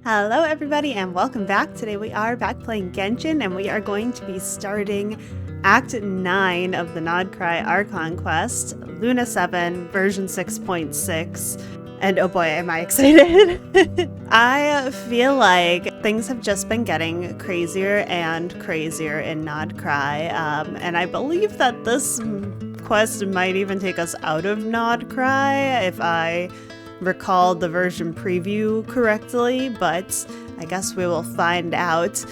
Hello everybody and welcome back. Today we are back playing Genshin and we are going to be starting Act 9 of the Nodcry Archon quest, Luna 7, version 6.6. And oh boy, am I excited. I feel like things have just been getting crazier and crazier in Nodcry. And I believe that this quest might even take us out of Nodcry if I recall the version preview correctly, but I guess we will find out.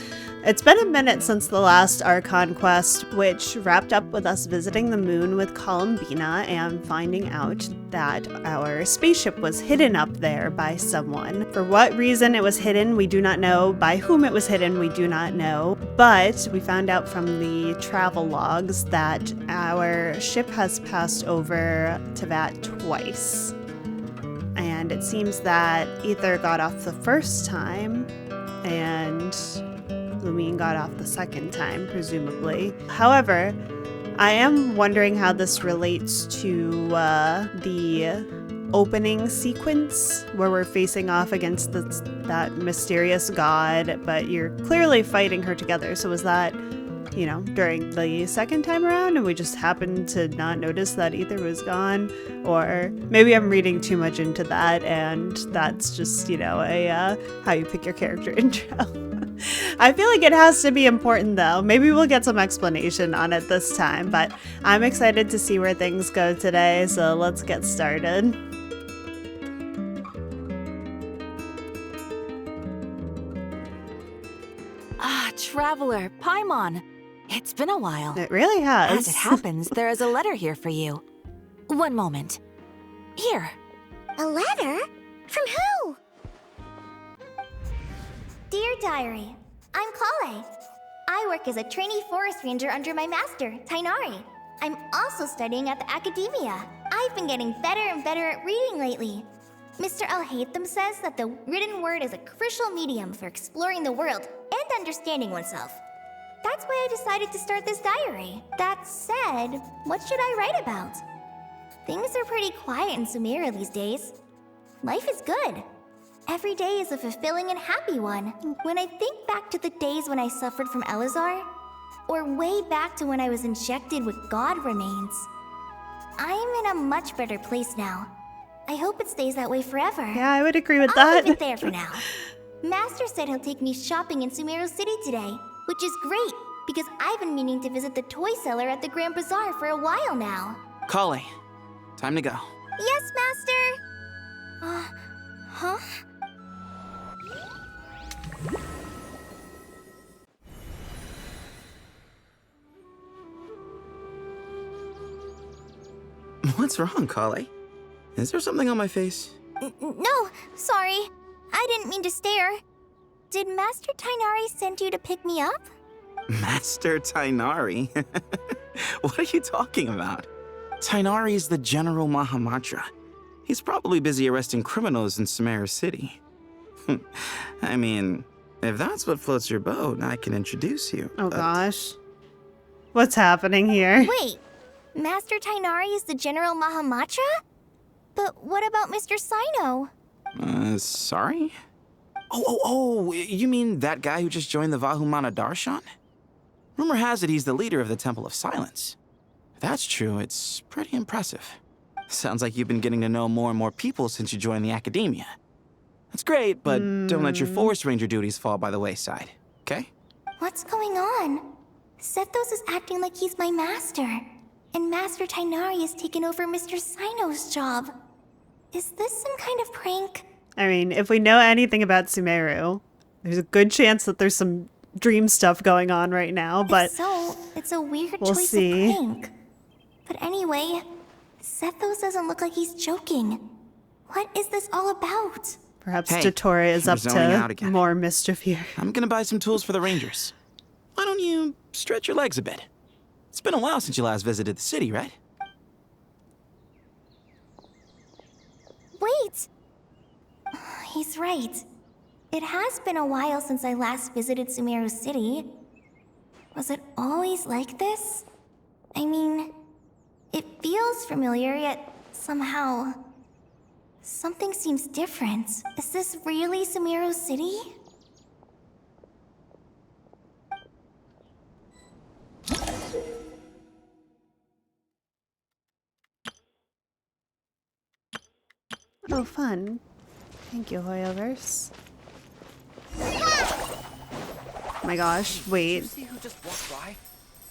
It's been a minute since the last Archon quest, which wrapped up with us visiting the moon with Columbina and finding out that our spaceship was hidden up there by someone. For what reason it was hidden, we do not know. By whom it was hidden, we do not know. But we found out from the travel logs that our ship has passed over Teyvat twice. And it seems that Ether got off the first time, and Lumine got off the second time, presumably. However, I am wondering how this relates to the opening sequence, where we're facing off against that mysterious god, but you're clearly fighting her together. So was that, during the second time around and we just happened to not notice that Ether was gone? Or maybe I'm reading too much into that and that's just, a how you pick your character intro. I feel like it has to be important though. Maybe we'll get some explanation on it this time, but I'm excited to see where things go today, so let's get started. Traveler, Paimon. It's been a while. It really has. As it happens, there is a letter here for you. One moment. Here. A letter? From who? Dear Diary, I'm Kale. I work as a trainee forest ranger under my master, Tainari. I'm also studying at the academia. I've been getting better and better at reading lately. Mr. Al-Haytham says that the written word is a crucial medium for exploring the world and understanding oneself. That's why I decided to start this diary. That said, what should I write about? Things are pretty quiet in Sumeru these days. Life is good. Every day is a fulfilling and happy one. When I think back to the days when I suffered from Elazar, or way back to when I was injected with god remains, I'm in a much better place now. I hope it stays that way forever. Yeah, I would agree with I'll that. leave it there for now. Master said he'll take me shopping in Sumeru City today, which is great, because I've been meaning to visit the toy seller at the Grand Bazaar for a while now. Kale, time to go. Yes, Master! Huh? What's wrong, Kale? Is there something on my face? No, sorry. I didn't mean to stare. Did Master Tainari send you to pick me up? Master Tainari? What are you talking about? Tainari is the General Mahamatra. He's probably busy arresting criminals in Sumeru City. I mean, if that's what floats your boat, I can introduce you. Oh gosh. What's happening here? Wait, Master Tainari is the General Mahamatra? But what about Mr. Sino? Sorry? Oh, you mean that guy who just joined the Vahumana Darshan? Rumor has it he's the leader of the Temple of Silence. If that's true, it's pretty impressive. Sounds like you've been getting to know more and more people since you joined the academia. That's great, but don't let your forest ranger duties fall by the wayside, okay? What's going on? Sethos is acting like he's my master, and Master Tainari has taken over Mr. Sino's job. Is this some kind of prank? I mean, if we know anything about Sumeru, there's a good chance that there's some dream stuff going on right now, but it's a weird we'll choice see. of prank. But anyway, Sethos doesn't look like he's joking. What is this all about? Perhaps Hey, Dottore is you're up zoning out to again. more mischief here. I'm gonna buy some tools for the rangers. Why don't you stretch your legs a bit? It's been a while since you last visited the city, right? Wait! He's right. It has been a while since I last visited Sumeru City. Was it always like this? I mean, it feels familiar, yet somehow Something seems different. Is this really Sumeru City? Oh, fun. Thank you, Hoyoverse. Oh my gosh, wait. Did you see who just walked by?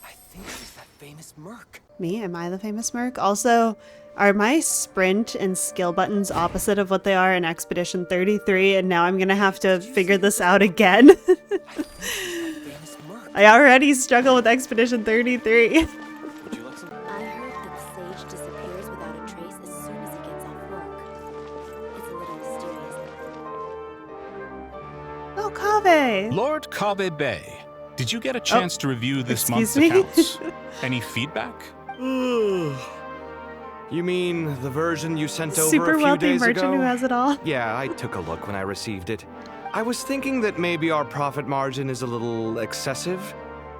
I think she's that famous merc. Me? Am I the famous merc? Also, are my sprint and skill buttons opposite of what they are in Expedition 33? And now I'm gonna have to figure this out again. Famous merc. I already struggle with Expedition 33. Would you like some? I heard that Sage disappears without a trace as soon as he gets off work. It's a little mysterious. Oh, Kaveh! Lord Kabe Bay, did you get a chance to review this month's excuse me? accounts? Any feedback? You mean the version you sent over Super a few wealthy days merchant ago? who has it all. Yeah, I took a look when I received it. I was thinking that maybe our profit margin is a little excessive.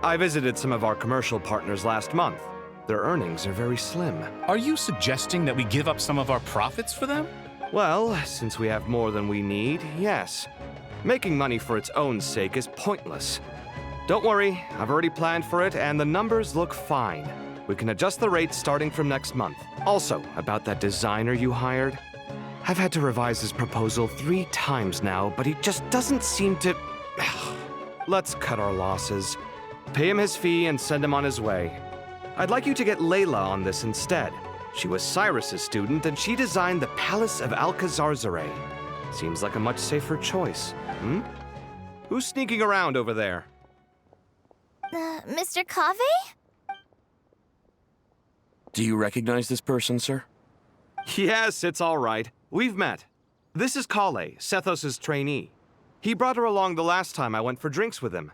I visited some of our commercial partners last month. Their earnings are very slim. Are you suggesting that we give up some of our profits for them? Well, since we have more than we need, yes. Making money for its own sake is pointless. Don't worry, I've already planned for it, and the numbers look fine. We can adjust the rates starting from next month. Also, about that designer you hired, I've had to revise his proposal 3 times now, but he just doesn't seem to... Let's cut our losses. Pay him his fee and send him on his way. I'd like you to get Layla on this instead. She was Cyrus's student, and she designed the Palace of Alcazarzare. Seems like a much safer choice. Who's sneaking around over there? Mr. Kaveh? Do you recognize this person, sir? Yes, it's all right. We've met. This is Kale, Sethos' trainee. He brought her along the last time I went for drinks with him.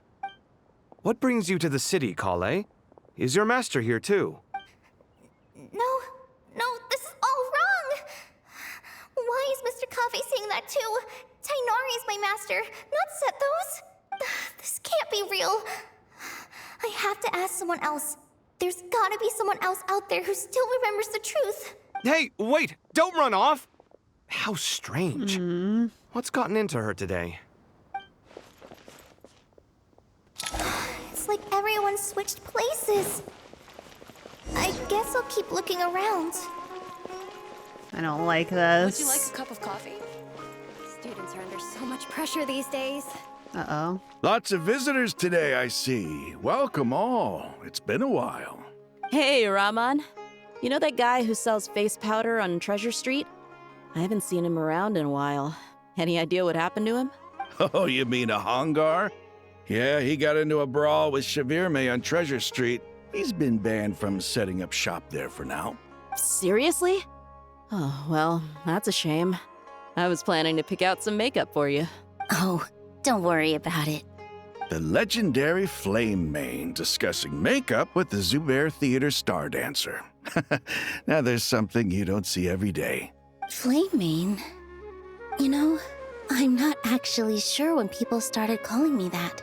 What brings you to the city, Kale? Is your master here too? No, this is all wrong! Why is Mr. Kaveh saying that too? Tainari is my master, not Sethos. This can't be real. I have to ask someone else. There's gotta be someone else out there who still remembers the truth. Hey, wait! Don't run off! How strange. What's gotten into her today? It's like everyone switched places. I guess I'll keep looking around. I don't like this. Would you like a cup of coffee? Students are under so much pressure these days. Uh-oh. Lots of visitors today, I see. Welcome all. It's been a while. Hey, Rahman. You know that guy who sells face powder on Treasure Street? I haven't seen him around in a while. Any idea what happened to him? Oh, you mean a Hongar? Yeah, he got into a brawl with Shavirme on Treasure Street. He's been banned from setting up shop there for now. Seriously? Oh, well, that's a shame. I was planning to pick out some makeup for you. Oh, don't worry about it. The legendary Flame Mane discussing makeup with the Zubair Theater star dancer. Now there's something you don't see every day. Flame Mane? You know, I'm not actually sure when people started calling me that.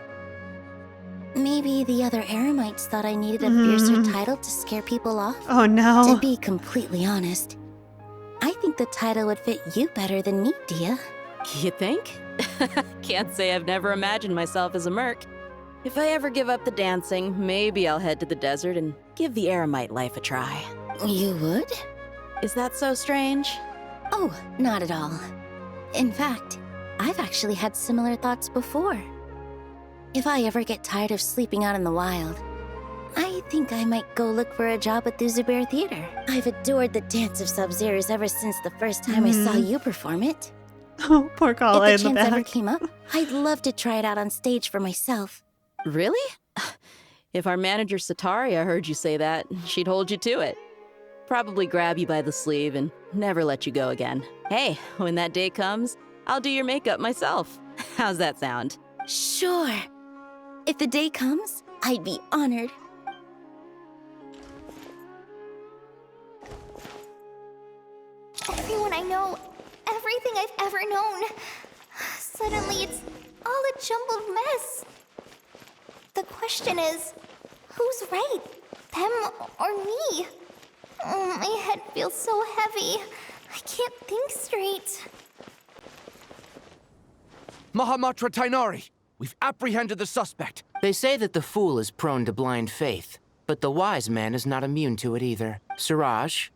Maybe the other Eremites thought I needed a fiercer title to scare people off. Oh no. To be completely honest, I think the title would fit you better than me, Dia. You think? Can't say I've never imagined myself as a merc. If I ever give up the dancing, maybe I'll head to the desert and give the Eremite life a try. You would? Is that so strange? Oh, not at all. In fact, I've actually had similar thoughts before. If I ever get tired of sleeping out in the wild, I think I might go look for a job at the Zubair Theater. I've adored the dance of Sub-Zeros ever since the first time I saw you perform it. Oh, poor Kale If in the the chance ever back. came up, I'd love to try it out on stage for myself. Really? If our manager Sataria heard you say that, she'd hold you to it. Probably grab you by the sleeve and never let you go again. Hey, when that day comes, I'll do your makeup myself. How's that sound? Sure. If the day comes, I'd be honored. Everyone I know, everything I've ever known. Suddenly it's all a jumbled mess. The question is, who's right? Them or me? Oh, my head feels so heavy. I can't think straight. Mahamatra Tainari, we've apprehended the suspect. They say that the fool is prone to blind faith, but the wise man is not immune to it either. Suraj,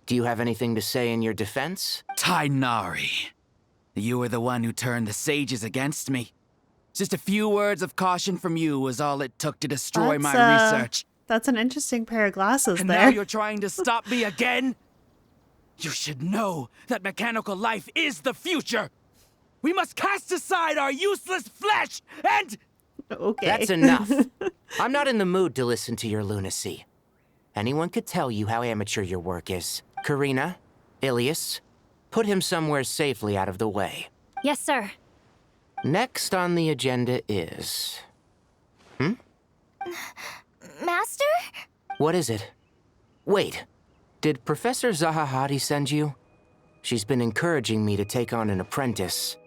do you have anything to say in your defense? Tainari, you were the one who turned the sages against me. Just a few words of caution from you was all it took to destroy my research. That's an interesting pair of glasses And there. now you're trying to stop me again? You should know that mechanical life is the future. We must cast aside our useless flesh and... Okay. That's enough. I'm not in the mood to listen to your lunacy. Anyone could tell you how amateur your work is. Karina, Ilias, put him somewhere safely out of the way. Yes, sir. Next on the agenda is... Master? What is it? Wait, did Professor Zahahati send you? She's been encouraging me to take on an apprentice.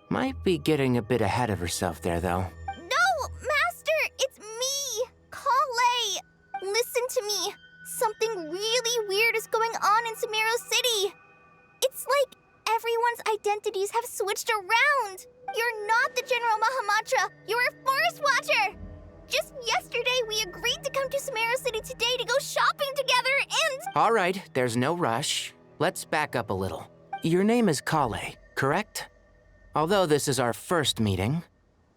Might be getting a bit ahead of herself there, though. No, Master! It's me! Kale! Listen to me. Something really weird is going on in Sumeru City. It's like everyone's identities have switched around. You're not the General Mahamatra. You're a Forest Watcher. Just yesterday, we agreed to come to Sumeru City today to go shopping together and... All right, there's no rush. Let's back up a little. Your name is Kale, correct? Although this is our first meeting,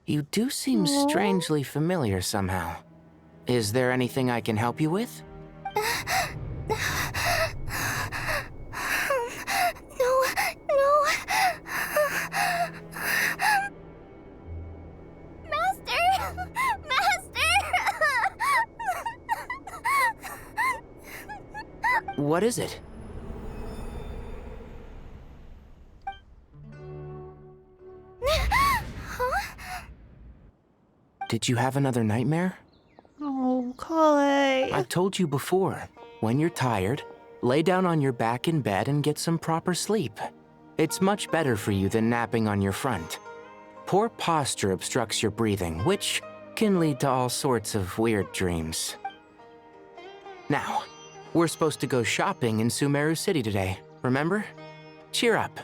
you do seem strangely familiar somehow. Is there anything I can help you with? No. Master! What is it? Did you have another nightmare? Oh, Kale. I've told you before, when you're tired, lay down on your back in bed and get some proper sleep. It's much better for you than napping on your front. Poor posture obstructs your breathing, which can lead to all sorts of weird dreams. Now, we're supposed to go shopping in Sumeru City today, remember? Cheer up.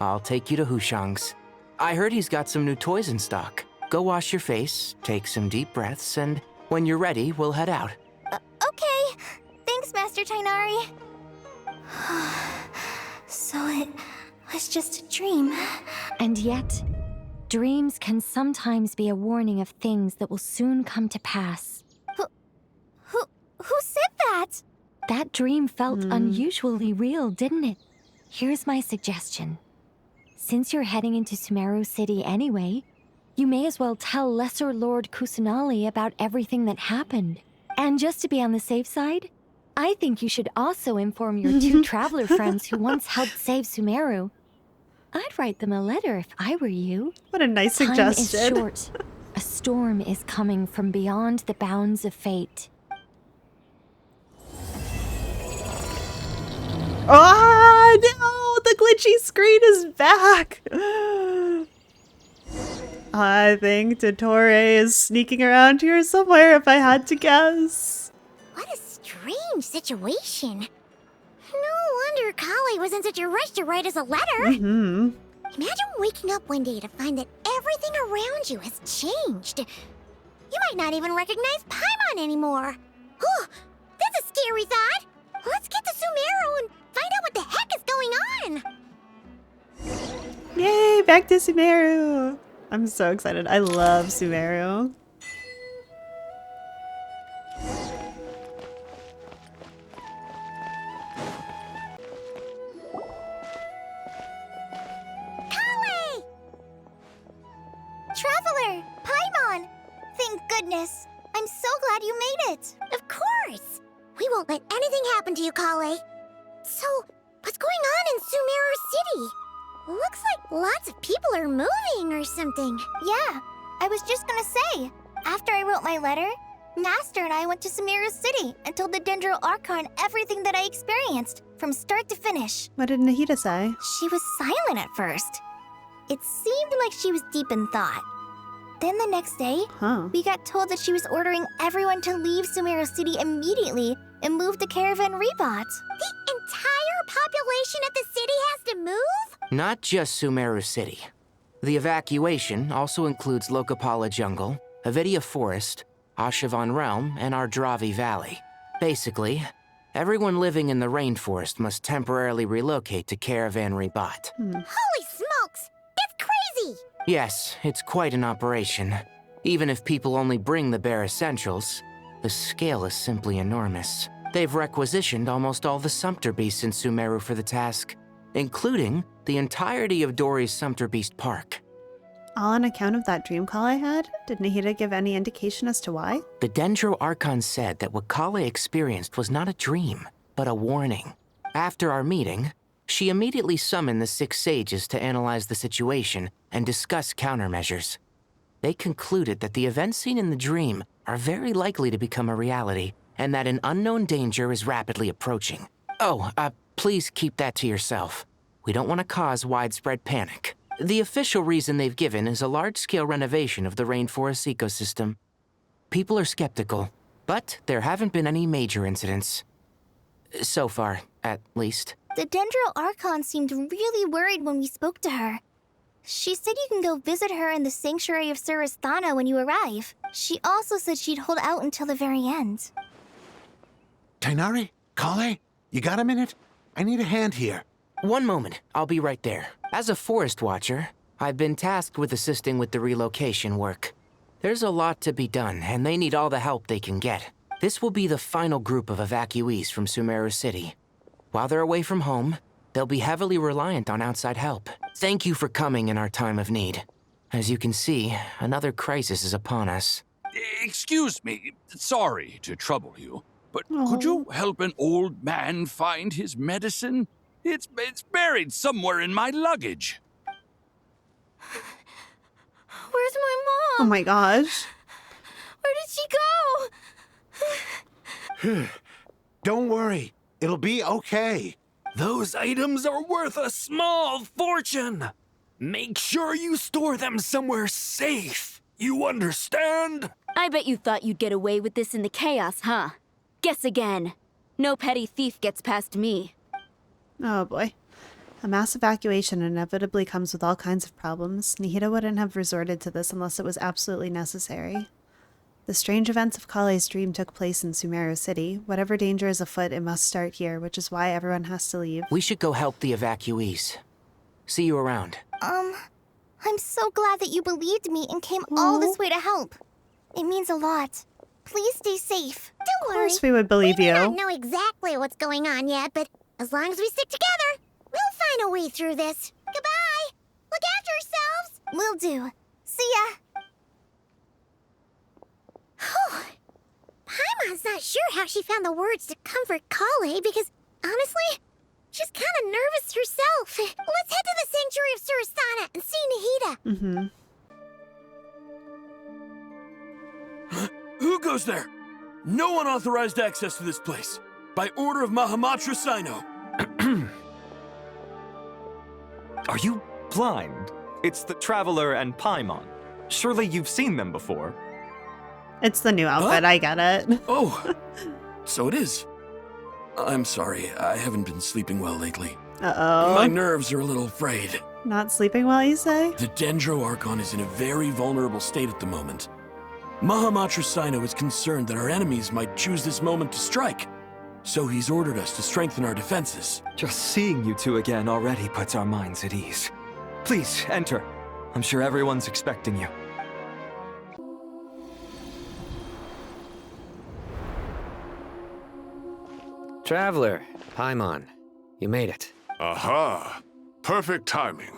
I'll take you to Hushang's. I heard he's got some new toys in stock. Go wash your face, take some deep breaths, and when you're ready, we'll head out. Okay. Thanks, Master Tainari. So it was just a dream. And yet, dreams can sometimes be a warning of things that will soon come to pass. Who said that? That dream felt unusually real, didn't it? Here's my suggestion. Since you're heading into Sumeru City anyway, you may as well tell Lesser Lord Kusanali about everything that happened. And just to be on the safe side, I think you should also inform your two traveler friends who once helped save Sumeru. I'd write them a letter if I were you. What a nice suggestion. Time is short. A storm is coming from beyond the bounds of fate. Oh, no! The glitchy screen is back! I think Dottore is sneaking around here somewhere, if I had to guess. What a strange situation. No wonder Kale was in such a rush to write us a letter. Imagine waking up one day to find that everything around you has changed. You might not even recognize Paimon anymore. Oh, that's a scary thought. Let's get to Sumeru and find out what the heck is going on. Yay, back to Sumeru. I'm so excited. I love Sumeru. Kale! Traveler, Paimon! Thank goodness. I'm so glad you made it. Of course. We won't let anything happen to you, Kale. So, what's going on in Sumeru City? Looks like lots of people are moving or something. Yeah, I was just gonna say, after I wrote my letter, Master and I went to Sumeru City and told the Dendro Archon everything that I experienced, from start to finish. What did Nahida say? She was silent at first. It seemed like she was deep in thought. Then the next day, we got told that she was ordering everyone to leave Sumeru City immediately and move to Caravan Rebot. The entire population of the city has to move? Not just Sumeru City. The evacuation also includes Lokapala Jungle, Avidia Forest, Ashavan Realm, and Ardravi Valley. Basically, everyone living in the rainforest must temporarily relocate to Caravan Ribat. Holy smokes! That's crazy! Yes, it's quite an operation. Even if people only bring the bare essentials, the scale is simply enormous. They've requisitioned almost all the Sumpter Beasts in Sumeru for the task, including the entirety of Dori's Sumpter Beast Park. All on account of that dream call I had? Did Nahida give any indication as to why? The Dendro Archon said that what Kale experienced was not a dream, but a warning. After our meeting, she immediately summoned the 6 sages to analyze the situation and discuss countermeasures. They concluded that the events seen in the dream are very likely to become a reality, and that an unknown danger is rapidly approaching. Oh, please keep that to yourself. We don't want to cause widespread panic. The official reason they've given is a large-scale renovation of the rainforest ecosystem. People are skeptical, but there haven't been any major incidents. So far, at least. The Dendro Archon seemed really worried when we spoke to her. She said you can go visit her in the Sanctuary of Surasthana when you arrive. She also said she'd hold out until the very end. Tighnari? Kale? You got a minute? I need a hand here. One moment, I'll be right there. As a forest watcher, I've been tasked with assisting with the relocation work. There's a lot to be done, and they need all the help they can get. This will be the final group of evacuees from Sumeru City. While they're away from home, they'll be heavily reliant on outside help. Thank you for coming in our time of need. As you can see, another crisis is upon us. Excuse me, sorry to trouble you, but could you help an old man find his medicine? It's buried somewhere in my luggage. Where's my Oh mom? my gosh. Where did she go? Don't worry. It'll be okay. Those items are worth a small fortune. Make sure you store them somewhere safe. You understand? I bet you thought you'd get away with this in the chaos, huh? Guess again. No petty thief gets past me. Oh boy. A mass evacuation inevitably comes with all kinds of problems. Nahida wouldn't have resorted to this unless it was absolutely necessary. The strange events of Kale's dream took place in Sumeru City. Whatever danger is afoot, it must start here, which is why everyone has to leave. We should go help the evacuees. See you around. I'm so glad that you believed me and came all this way to help. It means a lot. Please stay safe. Of course we would believe you. We may not know exactly what's going on yet, but as long as we stick together, we'll find a way through this. Goodbye. Look after yourselves. Will do. See ya. Paimon's not sure how she found the words to comfort Kale because, honestly, she's kind of nervous herself. Let's head to the Sanctuary of Surasthana and see Nahida. Who goes there? No one authorized access to this place. By order of Mahamatra Sino. Are you blind? It's the Traveler and Paimon. Surely you've seen them before. It's the new outfit, I get it. Oh, so it is. I'm sorry, I haven't been sleeping well lately. Uh-oh. My nerves are a little frayed. Not sleeping well, you say? The Dendro Archon is in a very vulnerable state at the moment. Mahamatra Sino is concerned that our enemies might choose this moment to strike. So he's ordered us to strengthen our defenses. Just seeing you two again already puts our minds at ease. Please, enter. I'm sure everyone's expecting you. Traveler, Paimon, you made it. Aha! Perfect timing.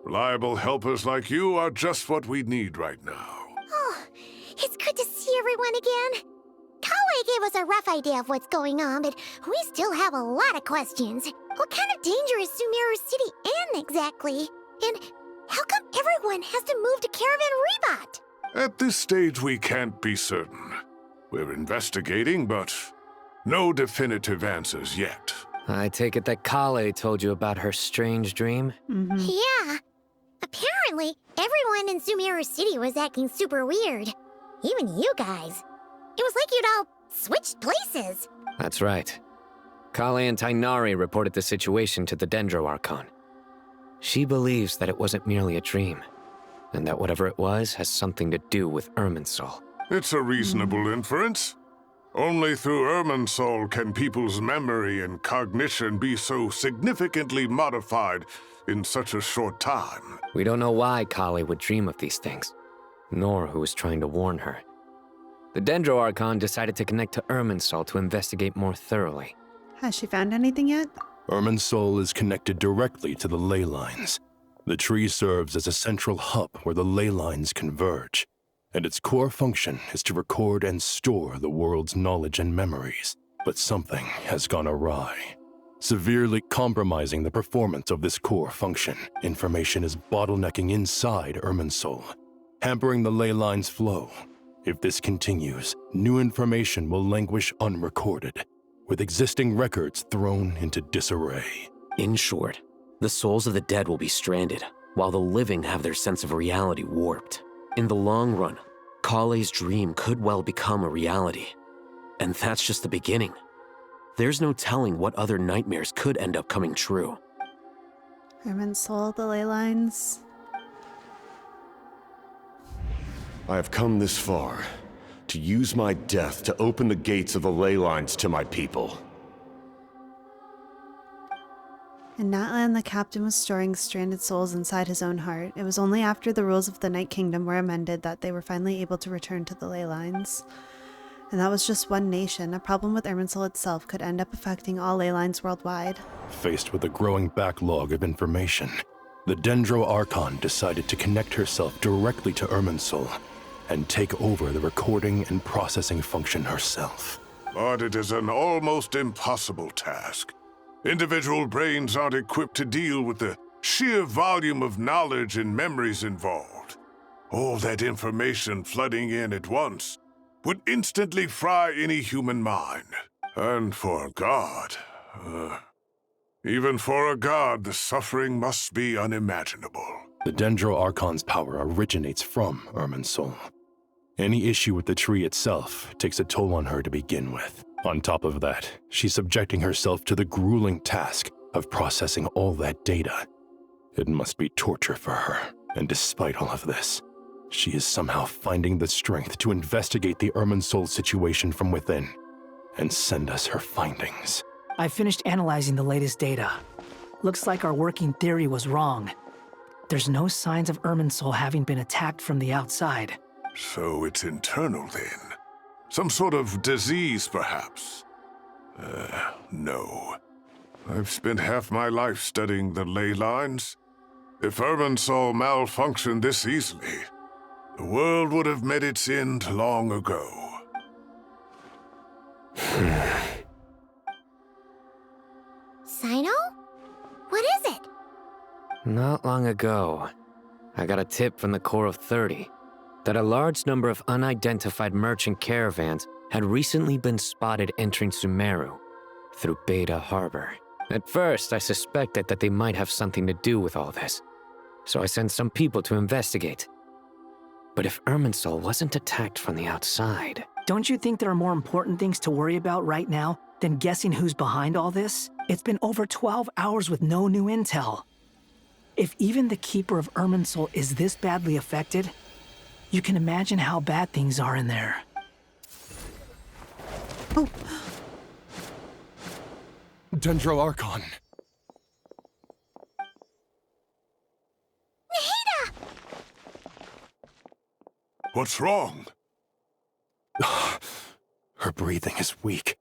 Reliable helpers like you are just what we need right now. Oh, it's good to see everyone again. Kale gave us a rough idea of what's going on, but we still have a lot of questions. What kind of danger is Sumeru City in exactly? And how come everyone has to move to Caravan Ribat? At this stage, we can't be certain. We're investigating, but no definitive answers yet. I take it that Kale told you about her strange dream? Yeah. Apparently, everyone in Sumeru City was acting super weird. Even you guys. It was like you'd all switched places. That's right. Kale and Tainari reported the situation to the Dendro Archon. She believes that it wasn't merely a dream, and that whatever it was has something to do with Irminsul. It's a reasonable inference. Only through Irminsul can people's memory and cognition be so significantly modified in such a short time. We don't know why Kale would dream of these things, nor who was trying to warn her. The Dendro Archon decided to connect to Irminsul to investigate more thoroughly. Has she found anything yet? Irminsul is connected directly to the ley lines. The tree serves as a central hub where the ley lines converge, and its core function is to record and store the world's knowledge and memories. But something has gone awry, severely compromising the performance of this core function. Information is bottlenecking inside Irminsul, hampering the ley lines' flow. If this continues, new information will languish unrecorded, with existing records thrown into disarray. In short, the souls of the dead will be stranded, while the living have their sense of reality warped. In the long run, Kale's dream could well become a reality. And that's just the beginning. There's no telling what other nightmares could end up coming true. Irminsul, the ley lines. I have come this far to use my death to open the gates of the ley lines to my people. In Natlan, the captain was storing stranded souls inside his own heart. It was only after the rules of the Night Kingdom were amended that they were finally able to return to the ley lines. And that was just one nation. A problem with Irminsul itself could end up affecting all ley lines worldwide. Faced with a growing backlog of information, the Dendro Archon decided to connect herself directly to Irminsul and take over the recording and processing function herself. But it is an almost impossible task. Individual brains aren't equipped to deal with the sheer volume of knowledge and memories involved. All that information flooding in at once would instantly fry any human mind. And for a god, even for a god, the suffering must be unimaginable. The Dendro Archon's power originates from Irminsul. Any issue with the tree itself takes a toll on her to begin with. On top of that, she's subjecting herself to the grueling task of processing all that data. It must be torture for her, and despite all of this, she is somehow finding the strength to investigate the Irminsul situation from within and send us her findings. I finished analyzing the latest data. Looks like our working theory was wrong. There's no signs of Irminsul having been attacked from the outside. So it's internal then? Some sort of disease, perhaps? No. I've spent half my life studying the ley lines. If Irminsul malfunctioned this easily, the world would have met its end long ago. Sino? What is it? Not long ago, I got a tip from the Corps of 30 that a large number of unidentified merchant caravans had recently been spotted entering Sumeru through Beta Harbor. At first, I suspected that they might have something to do with all this, so I sent some people to investigate. But if Irminsul wasn't attacked from the outside... Don't you think there are more important things to worry about right now than guessing who's behind all this? It's been over 12 hours with no new intel. If even the Keeper of Irminsul is this badly affected, you can imagine how bad things are in there. Oh. Dendro Archon. Nahida! What's wrong? Her breathing is weak,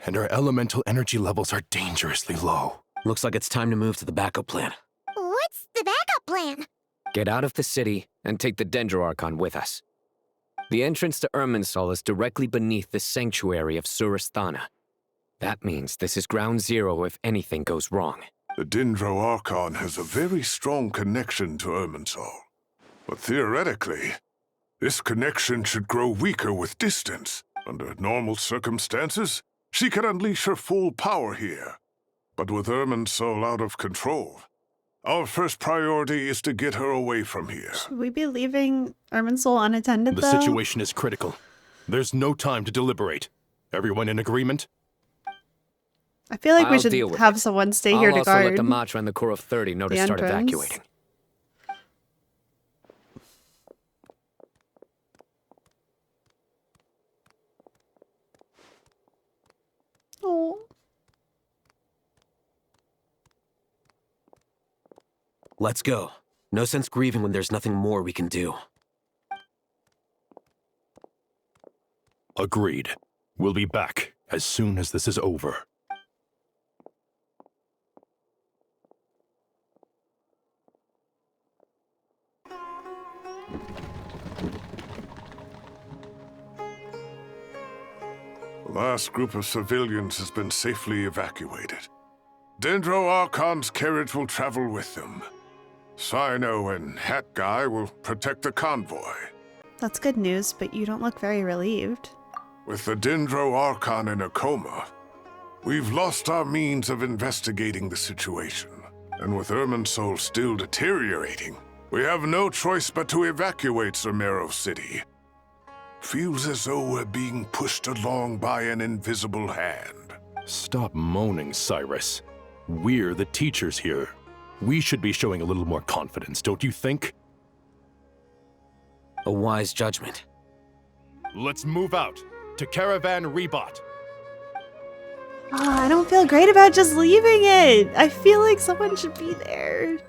and her elemental energy levels are dangerously low. Looks like it's time to move to the backup plan. What's the backup plan? Get out of the city and take the Dendro Archon with us. The entrance to Irminsul is directly beneath the sanctuary of Surasthana. That means this is ground zero if anything goes wrong. The Dendro Archon has a very strong connection to Irminsul. But theoretically, this connection should grow weaker with distance. Under normal circumstances, she could unleash her full power here. But with Irminsul out of control, our first priority is to get her away from here. Should we be leaving Irminsul unattended, The though? situation is critical. There's no time to deliberate. Everyone in agreement? I feel like we I'll should deal with have it. someone stay I'll here to also guard let the Matra and the Core of 30 know to the start entrance. evacuating. Oh. Let's go. No sense grieving when there's nothing more we can do. Agreed. We'll be back as soon as this is over. The last group of civilians has been safely evacuated. Dendro Archon's carriage will travel with them. Sino and Hat Guy will protect the convoy. That's good news, but you don't look very relieved. With the Dendro Archon in a coma, we've lost our means of investigating the situation. And with Irminsul still deteriorating, we have no choice but to evacuate Sumeru City. Feels as though we're being pushed along by an invisible hand. Stop moaning, Cyrus. We're the teachers here. We should be showing a little more confidence, don't you think? A wise judgment. Let's move out to Caravan Rebot. I don't feel great about just leaving it. I feel like someone should be there.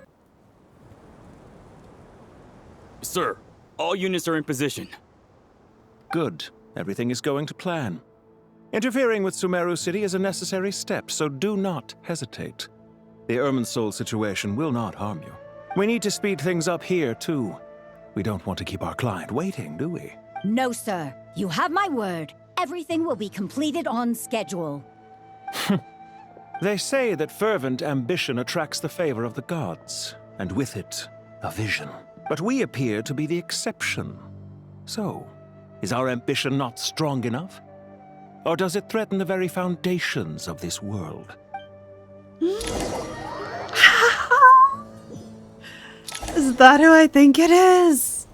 Sir, all units are in position. Good. Everything is going to plan. Interfering with Sumeru City is a necessary step, so do not hesitate. The Irminsul situation will not harm you. We need to speed things up here, too. We don't want to keep our client waiting, do we? No, sir. You have my word. Everything will be completed on schedule. They say that fervent ambition attracts the favor of the gods, and with it, a vision. But we appear to be the exception. So, is our ambition not strong enough? Or does it threaten the very foundations of this world? Is that who I think it is?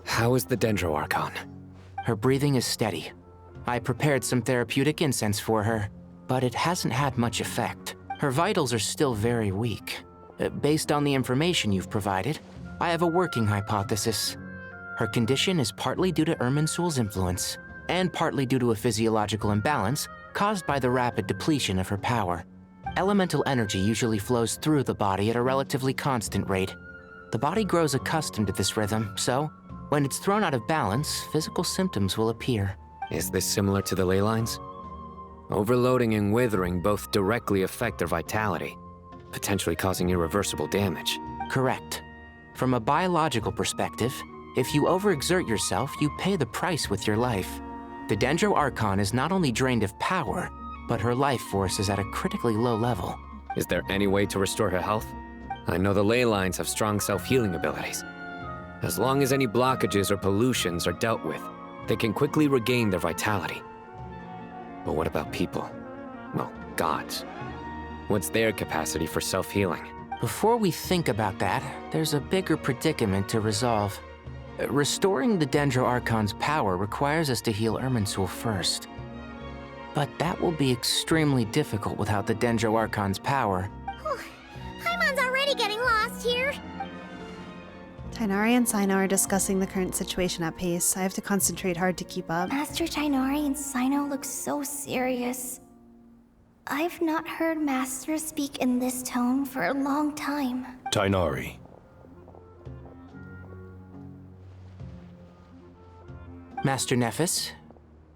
How is the Dendro Archon? Her breathing is steady. I prepared some therapeutic incense for her, but it hasn't had much effect. Her vitals are still very weak. Based on the information you've provided, I have a working hypothesis. Her condition is partly due to Irminsul's influence, and partly due to a physiological imbalance caused by the rapid depletion of her power. Elemental energy usually flows through the body at a relatively constant rate. The body grows accustomed to this rhythm, so when it's thrown out of balance, physical symptoms will appear. Is this similar to the ley lines? Overloading and withering both directly affect their vitality, potentially causing irreversible damage. Correct. From a biological perspective, if you overexert yourself, you pay the price with your life. The Dendro Archon is not only drained of power, but her life force is at a critically low level. Is there any way to restore her health? I know the ley lines have strong self-healing abilities. As long as any blockages or pollutions are dealt with, they can quickly regain their vitality. But what about people? Well, gods. What's their capacity for self-healing? Before we think about that, there's a bigger predicament to resolve. Restoring the Dendro Archon's power requires us to heal Irminsul first. But that will be extremely difficult without the Dendro Archon's power. Paimon's already getting lost here. Tighnari and Sino are discussing the current situation at pace. I have to concentrate hard to keep up. Master Tighnari and Sino look so serious. I've not heard Master speak in this tone for a long time. Tighnari. Master Nephis,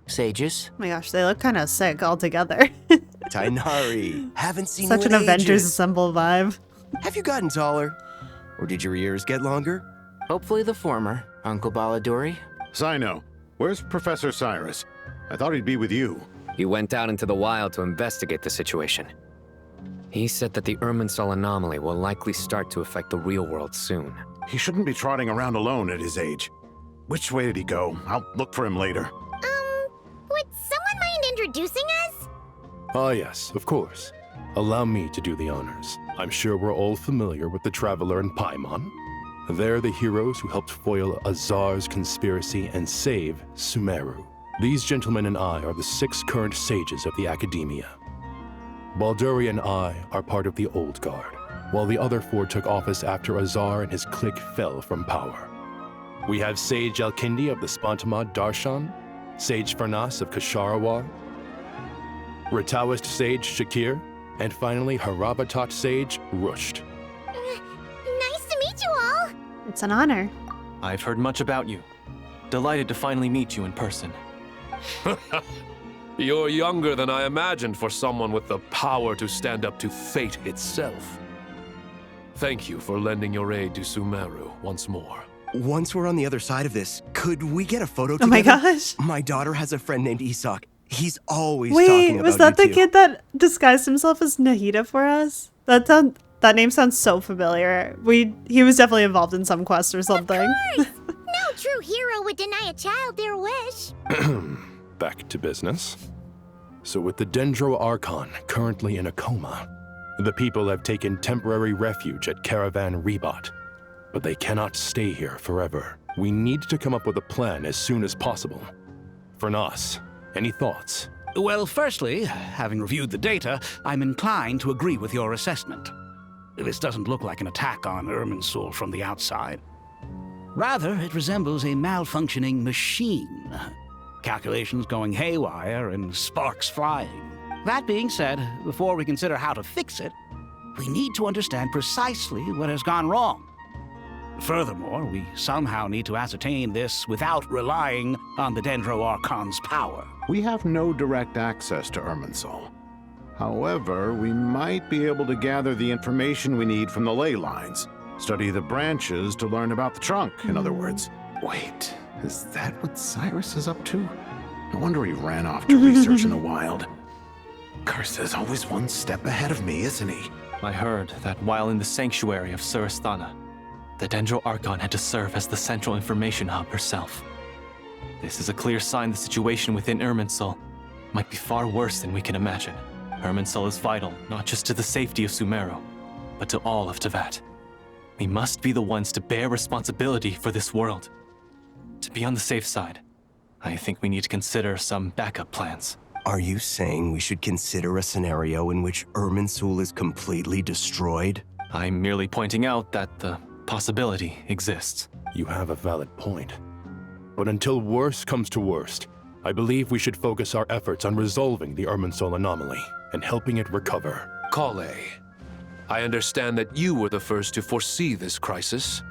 sages. Oh my gosh, they look kind of sick all together. Tighnari, haven't seen Such you an in Avengers ages. Assemble vibe. Have you gotten taller? Or did your ears get longer? Hopefully the former, Uncle Baladuri. Sino, where's Professor Cyrus? I thought he'd be with you. He went out into the wild to investigate the situation. He said that the Irminsul anomaly will likely start to affect the real world soon. He shouldn't be trotting around alone at his age. Which way did he go? I'll look for him later. Would someone mind introducing us? Ah, yes, of course. Allow me to do the honors. I'm sure we're all familiar with the Traveler and Paimon. They're the heroes who helped foil Azar's conspiracy and save Sumeru. These gentlemen and I are the 6 current sages of the Academia. Balduri and I are part of the Old Guard, while the other 4 took office after Azar and his clique fell from power. We have Sage Alkindi of the Spontamad Darshan, Sage Farnas of Kasharawar, Rataoist Sage Shakir, and finally Harabatot Sage Rusht. Nice to meet you all! It's an honor. I've heard much about you. Delighted to finally meet you in person. You're younger than I imagined for someone with the power to stand up to fate itself. Thank you for lending your aid to Sumeru once more. Once we're on the other side of this, could we get a photo Oh together? my gosh. My daughter has a friend named Isak. He's always talking Wait, about was that the you two. kid that disguised himself as Nahida for us? That name sounds so familiar. He was definitely involved in some quest or something. No true hero would deny a child their wish. Back to business. So with the Dendro Archon currently in a coma, the people have taken temporary refuge at Caravan Rebot. But they cannot stay here forever. We need to come up with a plan as soon as possible. Farnas, any thoughts? Well, firstly, having reviewed the data, I'm inclined to agree with your assessment. This doesn't look like an attack on Irminsul from the outside. Rather, it resembles a malfunctioning machine. Calculations going haywire and sparks flying. That being said, before we consider how to fix it, we need to understand precisely what has gone wrong. Furthermore, we somehow need to ascertain this without relying on the Dendro Archon's power. We have no direct access to Irminsul. However, we might be able to gather the information we need from the ley lines. Study the branches to learn about the trunk, in other words. Wait, is that what Cyrus is up to? No wonder he ran off to research in the wild. Curse always one step ahead of me, isn't he? I heard that while in the sanctuary of Surasthana, the Dendro Archon had to serve as the central information hub herself. This is a clear sign the situation within Irminsul might be far worse than we can imagine. Irminsul is vital not just to the safety of Sumeru, but to all of Teyvat. We must be the ones to bear responsibility for this world. To be on the safe side, I think we need to consider some backup plans. Are you saying we should consider a scenario in which Irminsul is completely destroyed? I'm merely pointing out that the possibility exists. You have a valid point. But until worse comes to worst, I believe we should focus our efforts on resolving the Irminsul anomaly and helping it recover. Kale, I understand that you were the first to foresee this crisis.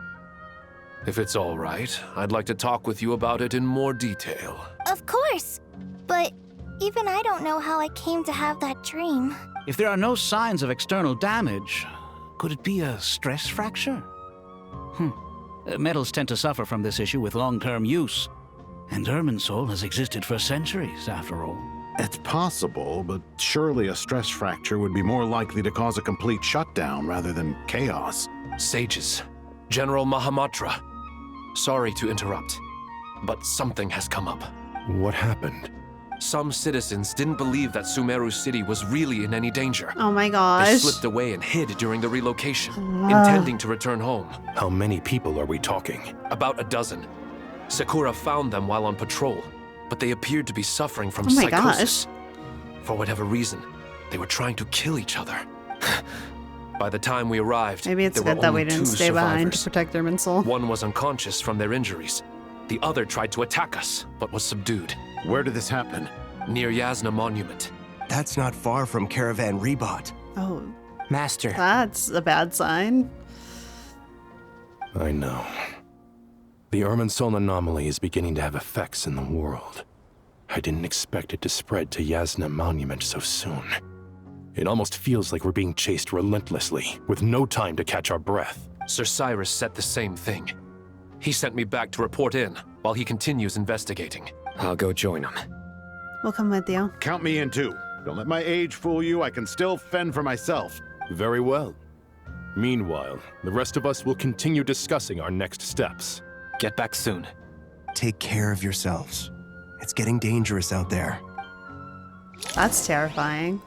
If it's all right, I'd like to talk with you about it in more detail. Of course, but even I don't know how I came to have that dream. If there are no signs of external damage, could it be a stress fracture? Metals tend to suffer from this issue with long-term use. And Irminsul has existed for centuries, after all. It's possible, but surely a stress fracture would be more likely to cause a complete shutdown rather than chaos. Sages, General Mahamatra, sorry to interrupt, but something has come up. What happened? Some citizens didn't believe that Sumeru City was really in any danger. Oh my gosh. They slipped away and hid during the relocation, intending to return home. How many people are we talking? About a dozen. Sakura found them while on patrol, but they appeared to be suffering from Oh my psychosis. For whatever reason, they were trying to kill each other. By the time we arrived, Maybe it's there good were that we only didn't two stay behind to survivors. protect Irminsul. One was unconscious from their injuries. The other tried to attack us, but was subdued. Where did this happen? Near Yasna Monument. That's not far from Caravan Rebot. Oh. Master. That's a bad sign. I know. The Irminsul anomaly is beginning to have effects in the world. I didn't expect it to spread to Yasna Monument so soon. It almost feels like we're being chased relentlessly, with no time to catch our breath. Sir Cyrus said the same thing. He sent me back to report in, while he continues investigating. I'll go join him. We'll come with you. Count me in too. Don't let my age fool you. I can still fend for myself. Very well. Meanwhile, the rest of us will continue discussing our next steps. Get back soon. Take care of yourselves. It's getting dangerous out there. That's terrifying.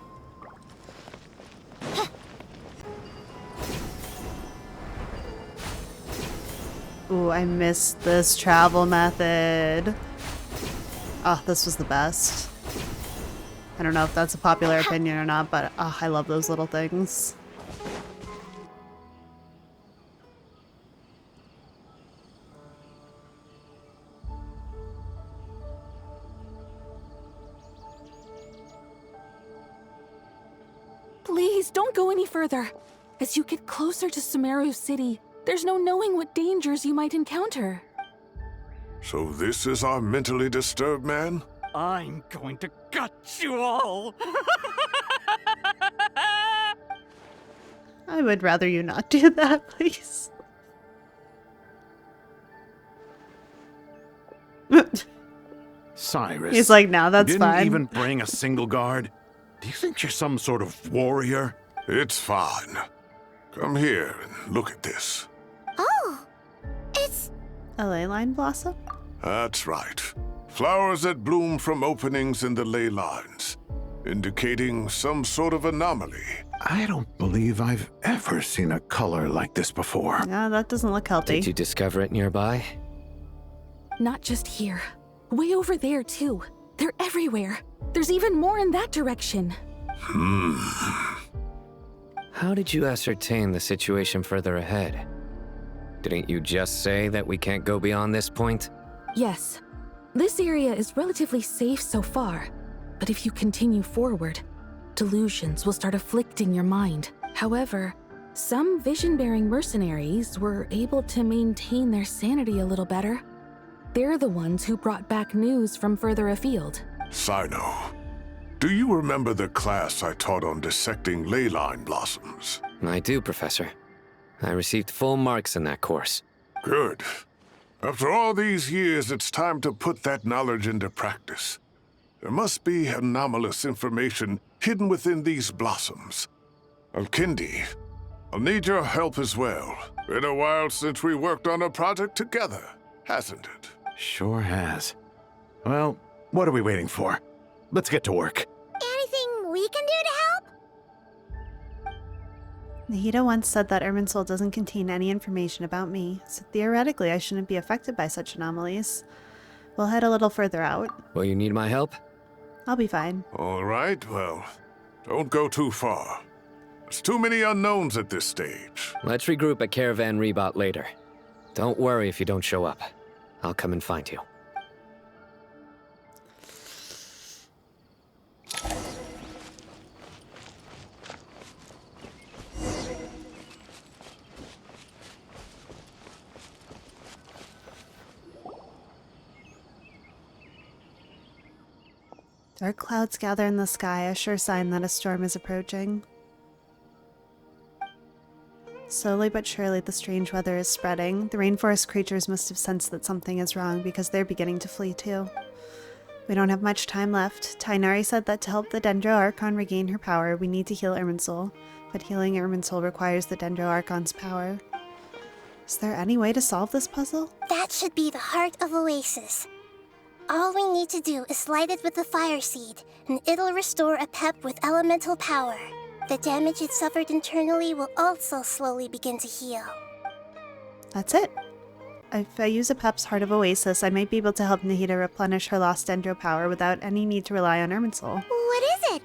Ooh, I missed this travel method. Oh, this was the best. I don't know if that's a popular opinion or not, but oh, I love those little things. Please, don't go any further. As you get closer to Sumeru City, there's no knowing what dangers you might encounter. So this is our mentally disturbed man? I'm going to gut you all. I would rather you not do that, please. Cyrus. He's like, no, that's you fine. didn't even bring a single guard? Do you think you're some sort of warrior? It's fine. Come here and look at this. Oh, it's a ley line blossom? That's right. Flowers that bloom from openings in the ley lines, indicating some sort of anomaly. I don't believe I've ever seen a color like this before. Yeah, that doesn't look healthy. Did you discover it nearby? Not just here. Way over there, too. They're everywhere. There's even more in that direction. How did you ascertain the situation further ahead? Didn't you just say that we can't go beyond this point? Yes. This area is relatively safe so far, but if you continue forward, delusions will start afflicting your mind. However, some vision-bearing mercenaries were able to maintain their sanity a little better. They're the ones who brought back news from further afield. Sino, do you remember the class I taught on dissecting ley line blossoms? I do, Professor. I received full marks in that course. Good. After all these years, it's time to put that knowledge into practice. There must be anomalous information hidden within these blossoms. Alkindi, I'll need your help as well. Been a while since we worked on a project together, hasn't it? Sure has. Well, what are we waiting for? Let's get to work. anything we can do to help? Nahida once said that Irminsul doesn't contain any information about me, so theoretically I shouldn't be affected by such anomalies. We'll head a little further out. Will you need my help? I'll be fine. All right, well, don't go too far. There's too many unknowns at this stage. Let's regroup at Caravan Rebot later. Don't worry if you don't show up. I'll come and find you. Dark clouds gather in the sky, a sure sign that a storm is approaching. Slowly but surely, the strange weather is spreading. The rainforest creatures must have sensed that something is wrong because they're beginning to flee too. We don't have much time left. Tainari said that to help the Dendro Archon regain her power, we need to heal Irminsul, but healing Irminsul requires the Dendro Archon's power. Is there any way to solve this puzzle? That should be the heart of Oasis. All we need to do is light it with the fire seed, and it'll restore a pep with elemental power. The damage it suffered internally will also slowly begin to heal. That's it. If I use a Pep's Heart of Oasis, I might be able to help Nahida replenish her lost Dendro power without any need to rely on Irminsul. What is it?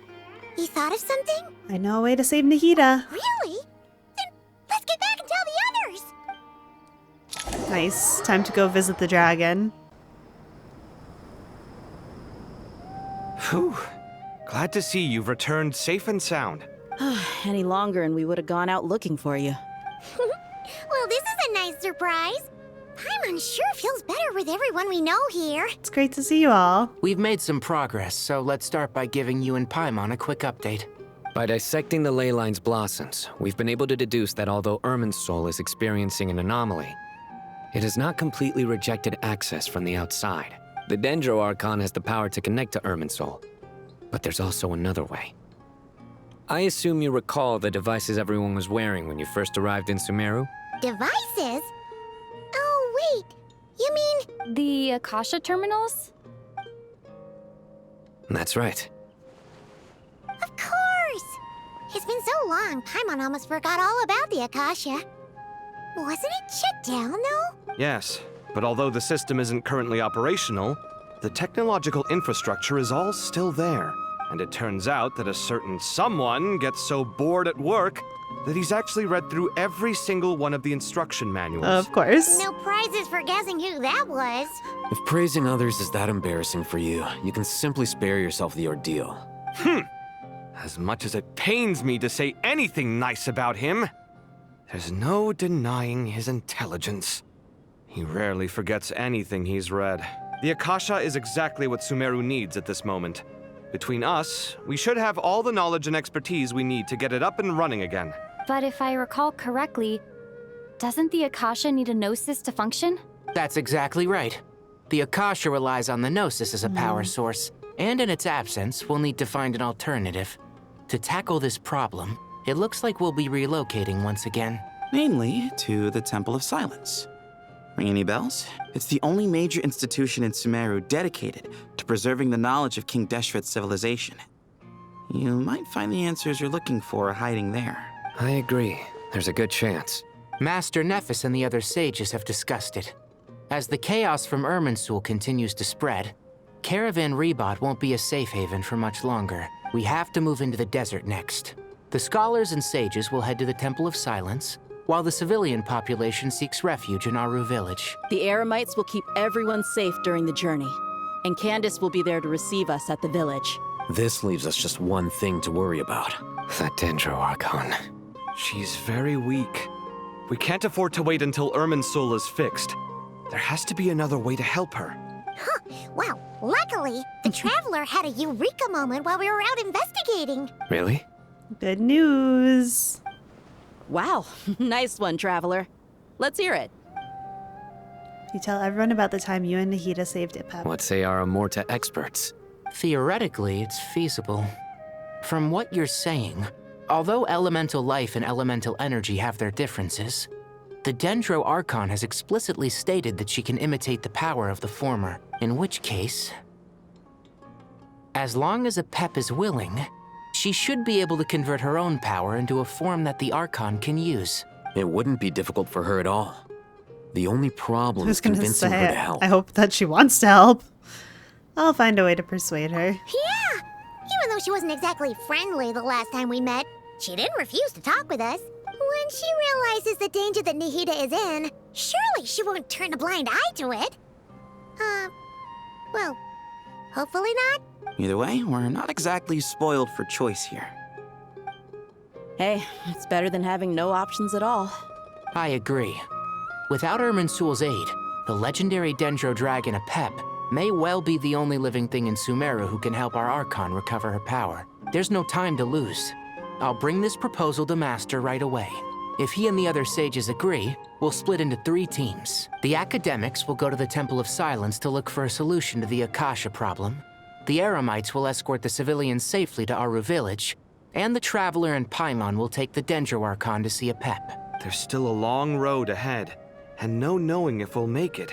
You thought of something? I know a way to save Nahida. Really? Then let's get back and tell the others! Nice. Time to go visit the dragon. Whew. Glad to see you've returned safe and sound. Any longer and we would have gone out looking for you. Well, this is a nice surprise. Paimon sure feels better with everyone we know here. It's great to see you all. We've made some progress, so let's start by giving you and Paimon a quick update. By dissecting the ley line's blossoms, we've been able to deduce that although Irminsul is experiencing an anomaly, it has not completely rejected access from the outside. The Dendro Archon has the power to connect to Irminsul, but there's also another way. I assume you recall the devices everyone was wearing when you first arrived in Sumeru? Devices? Oh, wait. You mean... The Akasha terminals? That's right. Of course! It's been so long, Paimon almost forgot all about the Akasha. Wasn't it shut down, though? Yes, but although the system isn't currently operational, the technological infrastructure is all still there. And it turns out that a certain someone gets so bored at work that he's actually read through every single one of the instruction manuals. Of course. No prizes for guessing who that was. If praising others is that embarrassing for you, you can simply spare yourself the ordeal. As much as it pains me to say anything nice about him, there's no denying his intelligence. He rarely forgets anything he's read. The Akasha is exactly what Sumeru needs at this moment. Between us, we should have all the knowledge and expertise we need to get it up and running again. But if I recall correctly, doesn't the Akasha need a Gnosis to function? That's exactly right. The Akasha relies on the Gnosis as a power source, and in its absence, we'll need to find an alternative. To tackle this problem, it looks like we'll be relocating once again. Namely, to the Temple of Silence. Ring any bells? It's the only major institution in Sumeru dedicated to preserving the knowledge of King Deshret's civilization. You might find the answers you're looking for hiding there. I agree. There's a good chance. Master Nephis and the other sages have discussed it. As the chaos from Irminsul continues to spread, Caravan Rebot won't be a safe haven for much longer. We have to move into the desert next. The scholars and sages will head to the Temple of Silence, while the civilian population seeks refuge in Aru village. The Eremites will keep everyone safe during the journey, and Candace will be there to receive us at the village. This leaves us just one thing to worry about. That Dendro Archon. She's very weak. We can't afford to wait until Irminsul is fixed. There has to be another way to help her. Huh. Wow. Luckily, the Traveler had a eureka moment while we were out investigating. Really? Good news. Wow, nice one, Traveler. Let's hear it. You tell everyone about the time you and Nahida saved Ipep. What say our Amorta experts? Theoretically, it's feasible. From what you're saying, although elemental life and elemental energy have their differences, the Dendro Archon has explicitly stated that she can imitate the power of the former, in which case, as long as Ipep is willing, she should be able to convert her own power into a form that the Archon can use. It wouldn't be difficult for her at all. The only problem I was is gonna convincing her to say, help. I hope that she wants to help. I'll find a way to persuade her. Yeah! Even though she wasn't exactly friendly the last time we met, she didn't refuse to talk with us. When she realizes the danger that Nahida is in, surely she won't turn a blind eye to it. Well, hopefully not. Either way, we're not exactly spoiled for choice here. Hey, it's better than having no options at all. I agree. Without Irminsul's aid, the legendary Dendro dragon Ipep may well be the only living thing in Sumeru who can help our Archon recover her power. There's no time to lose. I'll bring this proposal to Master right away. If he and the other sages agree, we'll split into 3 teams. The academics will go to the Temple of Silence to look for a solution to the Akasha problem. The Eremites will escort the civilians safely to Aru village, and the Traveler and Paimon will take the Dendro Archon to see Ipep. There's still a long road ahead, and no knowing if we'll make it.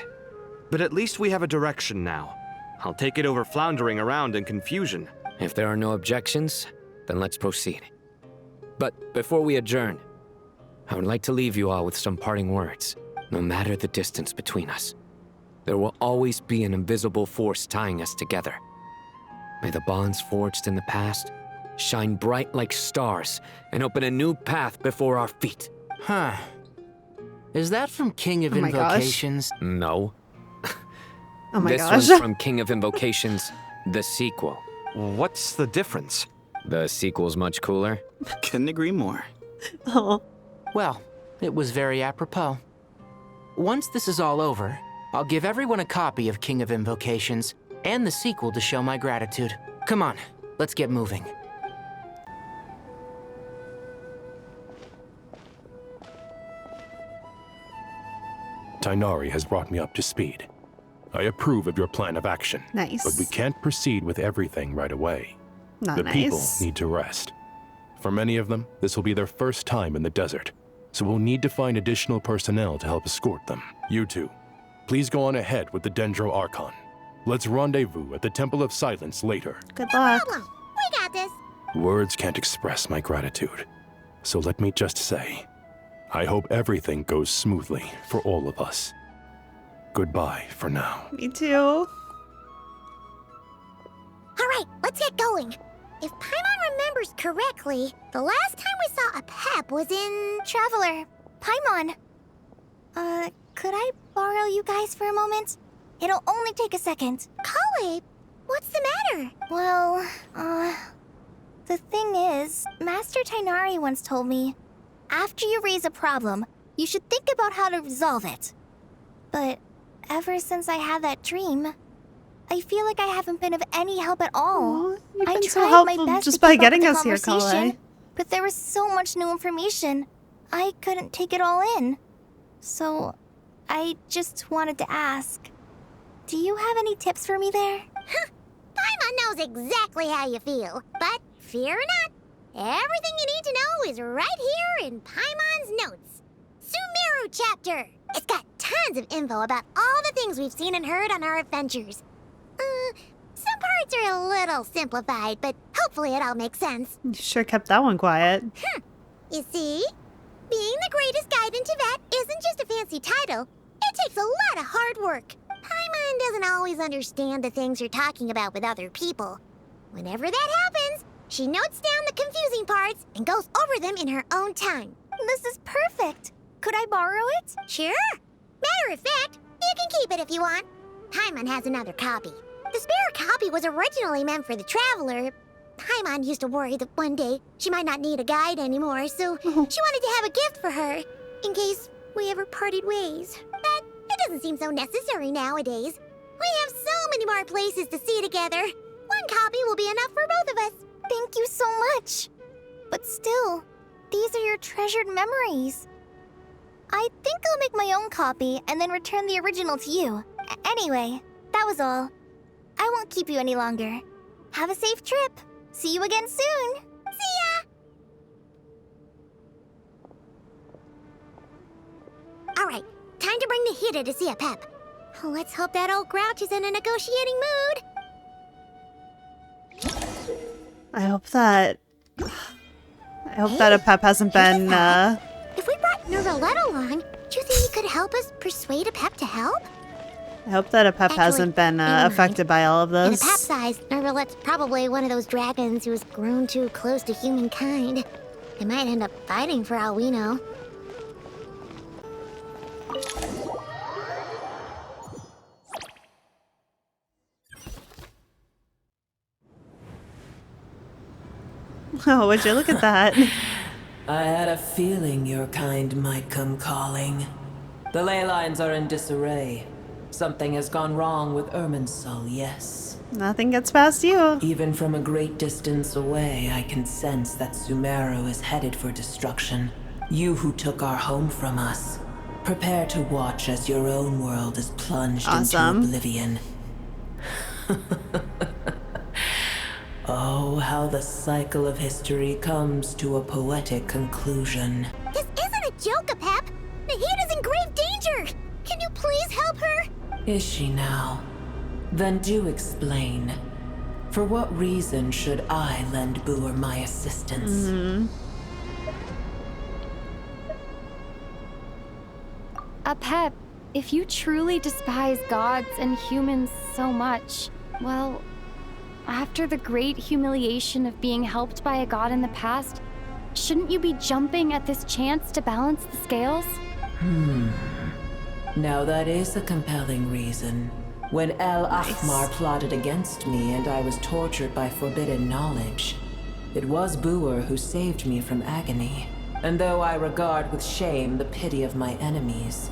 But at least we have a direction now. I'll take it over floundering around in confusion. If there are no objections, then let's proceed. But before we adjourn, I would like to leave you all with some parting words. No matter the distance between us, there will always be an invisible force tying us together. May the bonds forged in the past shine bright like stars and open a new path before our feet. Huh. Is that from King of Oh my gosh. Invocations? No. Oh my this gosh. one's from King of Invocations, the sequel. What's the difference? The sequel's much cooler. Couldn't agree more. Oh. Well, it was very apropos. Once this is all over, I'll give everyone a copy of King of Invocations and the sequel to show my gratitude. Come on, let's get moving. Tainari has brought me up to speed. I approve of your plan of action. Nice. But we can't proceed with everything right away. Not the nice. people need to rest. For many of them, this will be their first time in the desert, so we'll need to find additional personnel to help escort them. You two, please go on ahead with the Dendro Archon. Let's rendezvous at the Temple of Silence later. Good luck. Problem. We got this. Words can't express my gratitude, so let me just say, I hope everything goes smoothly for all of us. Goodbye for now. Me too. Alright, let's get going. If Paimon remembers correctly, the last time we saw a Pep was in... Traveler, Paimon. Could I borrow you guys for a moment? It'll only take a second. Kale, what's the matter? Well, the thing is, Master Tainari once told me, after you raise a problem, you should think about how to resolve it. But ever since I had that dream, I feel like I haven't been of any help at all. Aww, you've I been tried so my helpful best just to by keep up getting with the us here, Kale. conversation, but there was so much new information, I couldn't take it all in. So, I just wanted to ask, do you have any tips for me there? Huh. Paimon knows exactly how you feel, but fear not, everything you need to know is right here in Paimon's notes. Sumeru chapter! It's got tons of info about all the things we've seen and heard on our adventures. Some parts are a little simplified, but hopefully it all makes sense. You sure kept that one quiet. You see? Being the greatest guide in Tibet isn't just a fancy title. It takes a lot of hard work. Paimon doesn't always understand the things you're talking about with other people. Whenever that happens, she notes down the confusing parts and goes over them in her own time. This is perfect. Could I borrow it? Sure. Matter of fact, you can keep it if you want. Paimon has another copy. The spare copy was originally meant for the Traveler. Paimon used to worry that one day she might not need a guide anymore, so she wanted to have a gift for her, in case we ever parted ways. But it doesn't seem so necessary nowadays. We have so many more places to see together. One copy will be enough for both of us. Thank you so much. But still, these are your treasured memories. I think I'll make my own copy and then return the original to you. Anyway, that was all. I won't keep you any longer. Have a safe trip. See you again soon. See ya! Alright, time to bring the Hida to see a Pep. Let's hope that old grouch is in a negotiating mood. I hope that a Pep hasn't been, If we brought Nervalette along, do you think he could help us persuade a Pep to help? I hope that a Pep hasn't been affected by all of In a this. Pep's eyes, Nervalette's probably one of those dragons who has grown too close to humankind. They might end up fighting for all we know. Oh, would you look at that? I had a feeling your kind might come calling. The ley lines are in disarray. Something has gone wrong with Irminsul, yes. Nothing gets past you. Even from a great distance away, I can sense that Sumeru is headed for destruction. You who took our home from us, prepare to watch as your own world is plunged into oblivion. Oh, how the cycle of history comes to a poetic conclusion. This isn't a joke, Pep! Nahida's in grave danger! Can you please help her? Is she now? Then do explain. For what reason should I lend Booer my assistance? Pep, if you truly despise gods and humans so much, well, after the great humiliation of being helped by a god in the past, shouldn't you be jumping at this chance to balance the scales? Now that is a compelling reason. When El Ahmar plotted against me and I was tortured by forbidden knowledge, it was Booer who saved me from agony. And though I regard with shame the pity of my enemies,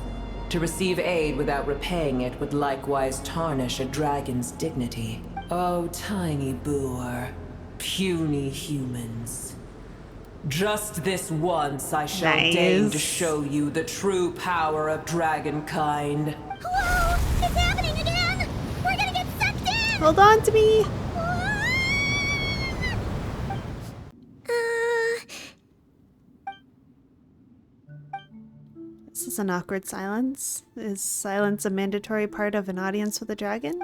to receive aid without repaying it would likewise tarnish a dragon's dignity. Oh, tiny Booer, puny humans. Just this once I shall deign to show you the true power of dragonkind. Whoa! It's happening again! We're gonna get sucked in! Hold on to me! This is an awkward silence. Is silence a mandatory part of an audience with a dragon?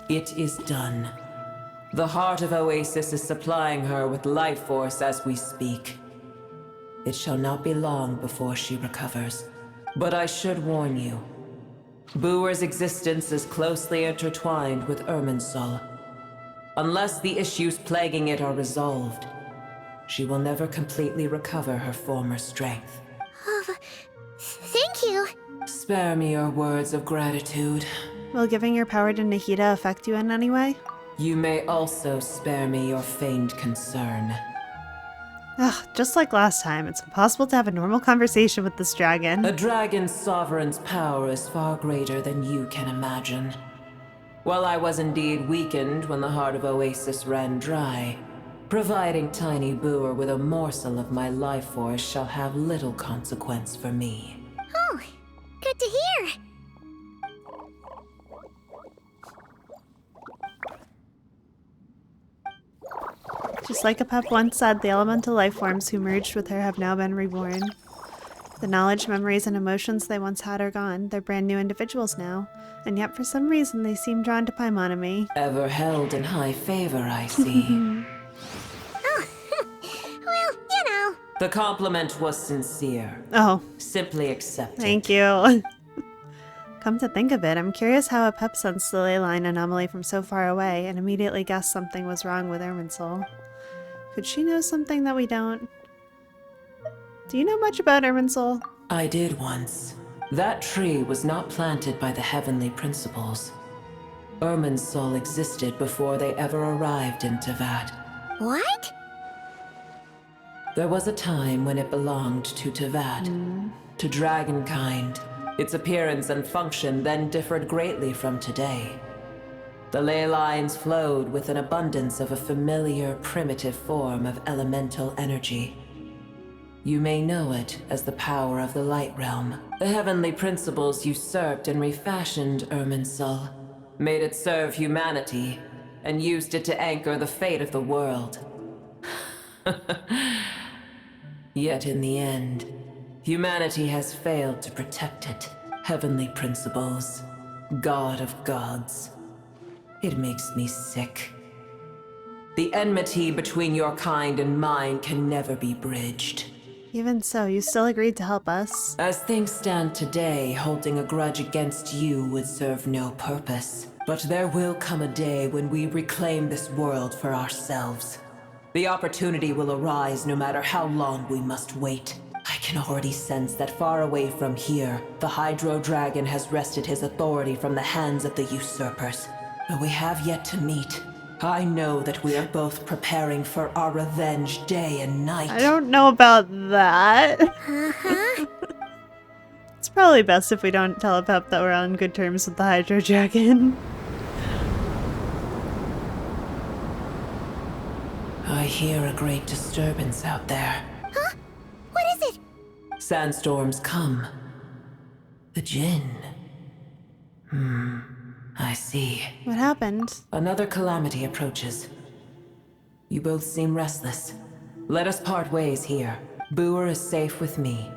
It is done. The heart of Oasis is supplying her with life force as we speak. It shall not be long before she recovers. But I should warn you, Booer's existence is closely intertwined with Irminsul. Unless the issues plaguing it are resolved, she will never completely recover her former strength. Thank you. Spare me your words of gratitude. Will giving your power to Nahida affect you in any way? You may also spare me your feigned concern. Ugh, just like last time, it's impossible to have a normal conversation with this dragon. A dragon's sovereign's power is far greater than you can imagine. While I was indeed weakened when the heart of Oasis ran dry, providing Tiny Booer with a morsel of my life force shall have little consequence for me. Oh, good to hear. Just like Apep once said, the elemental life forms who merged with her have now been reborn. The knowledge, memories, and emotions they once had are gone. They're brand new individuals now. And yet for some reason they seem drawn to Paimon. Ever held in high favor, I see. Oh, well, you know. The compliment was sincere. Oh. Simply accept it. Thank you. Come to think of it, I'm curious how Apep sensed the ley line anomaly from so far away and immediately guessed something was wrong with Irminsul. Could she know something that we don't? Do you know much about Irminsul? I did once. That tree was not planted by the heavenly principles. Irminsul existed before they ever arrived in Teyvat. What? There was a time when it belonged to Teyvat, to dragonkind. Its appearance and function then differed greatly from today. The ley lines flowed with an abundance of a familiar, primitive form of elemental energy. You may know it as the power of the Light Realm. The heavenly principles usurped and refashioned Irminsul, made it serve humanity, and used it to anchor the fate of the world. Yet in the end, humanity has failed to protect it. Heavenly principles, God of gods. It makes me sick. The enmity between your kind and mine can never be bridged. Even so, you still agreed to help us. As things stand today, holding a grudge against you would serve no purpose. But there will come a day when we reclaim this world for ourselves. The opportunity will arise no matter how long we must wait. I can already sense that far away from here, the Hydro Dragon has wrested his authority from the hands of the usurpers. Though we have yet to meet, I know that we are both preparing for our revenge day and night. I don't know about that. It's probably best if we don't tell Apep that we're on good terms with the Hydro Dragon. I hear a great disturbance out there. Huh? What is it? Sandstorms come. The Jinn. I see. What happened? Another calamity approaches. You both seem restless. Let us part ways here. Booer is safe with me.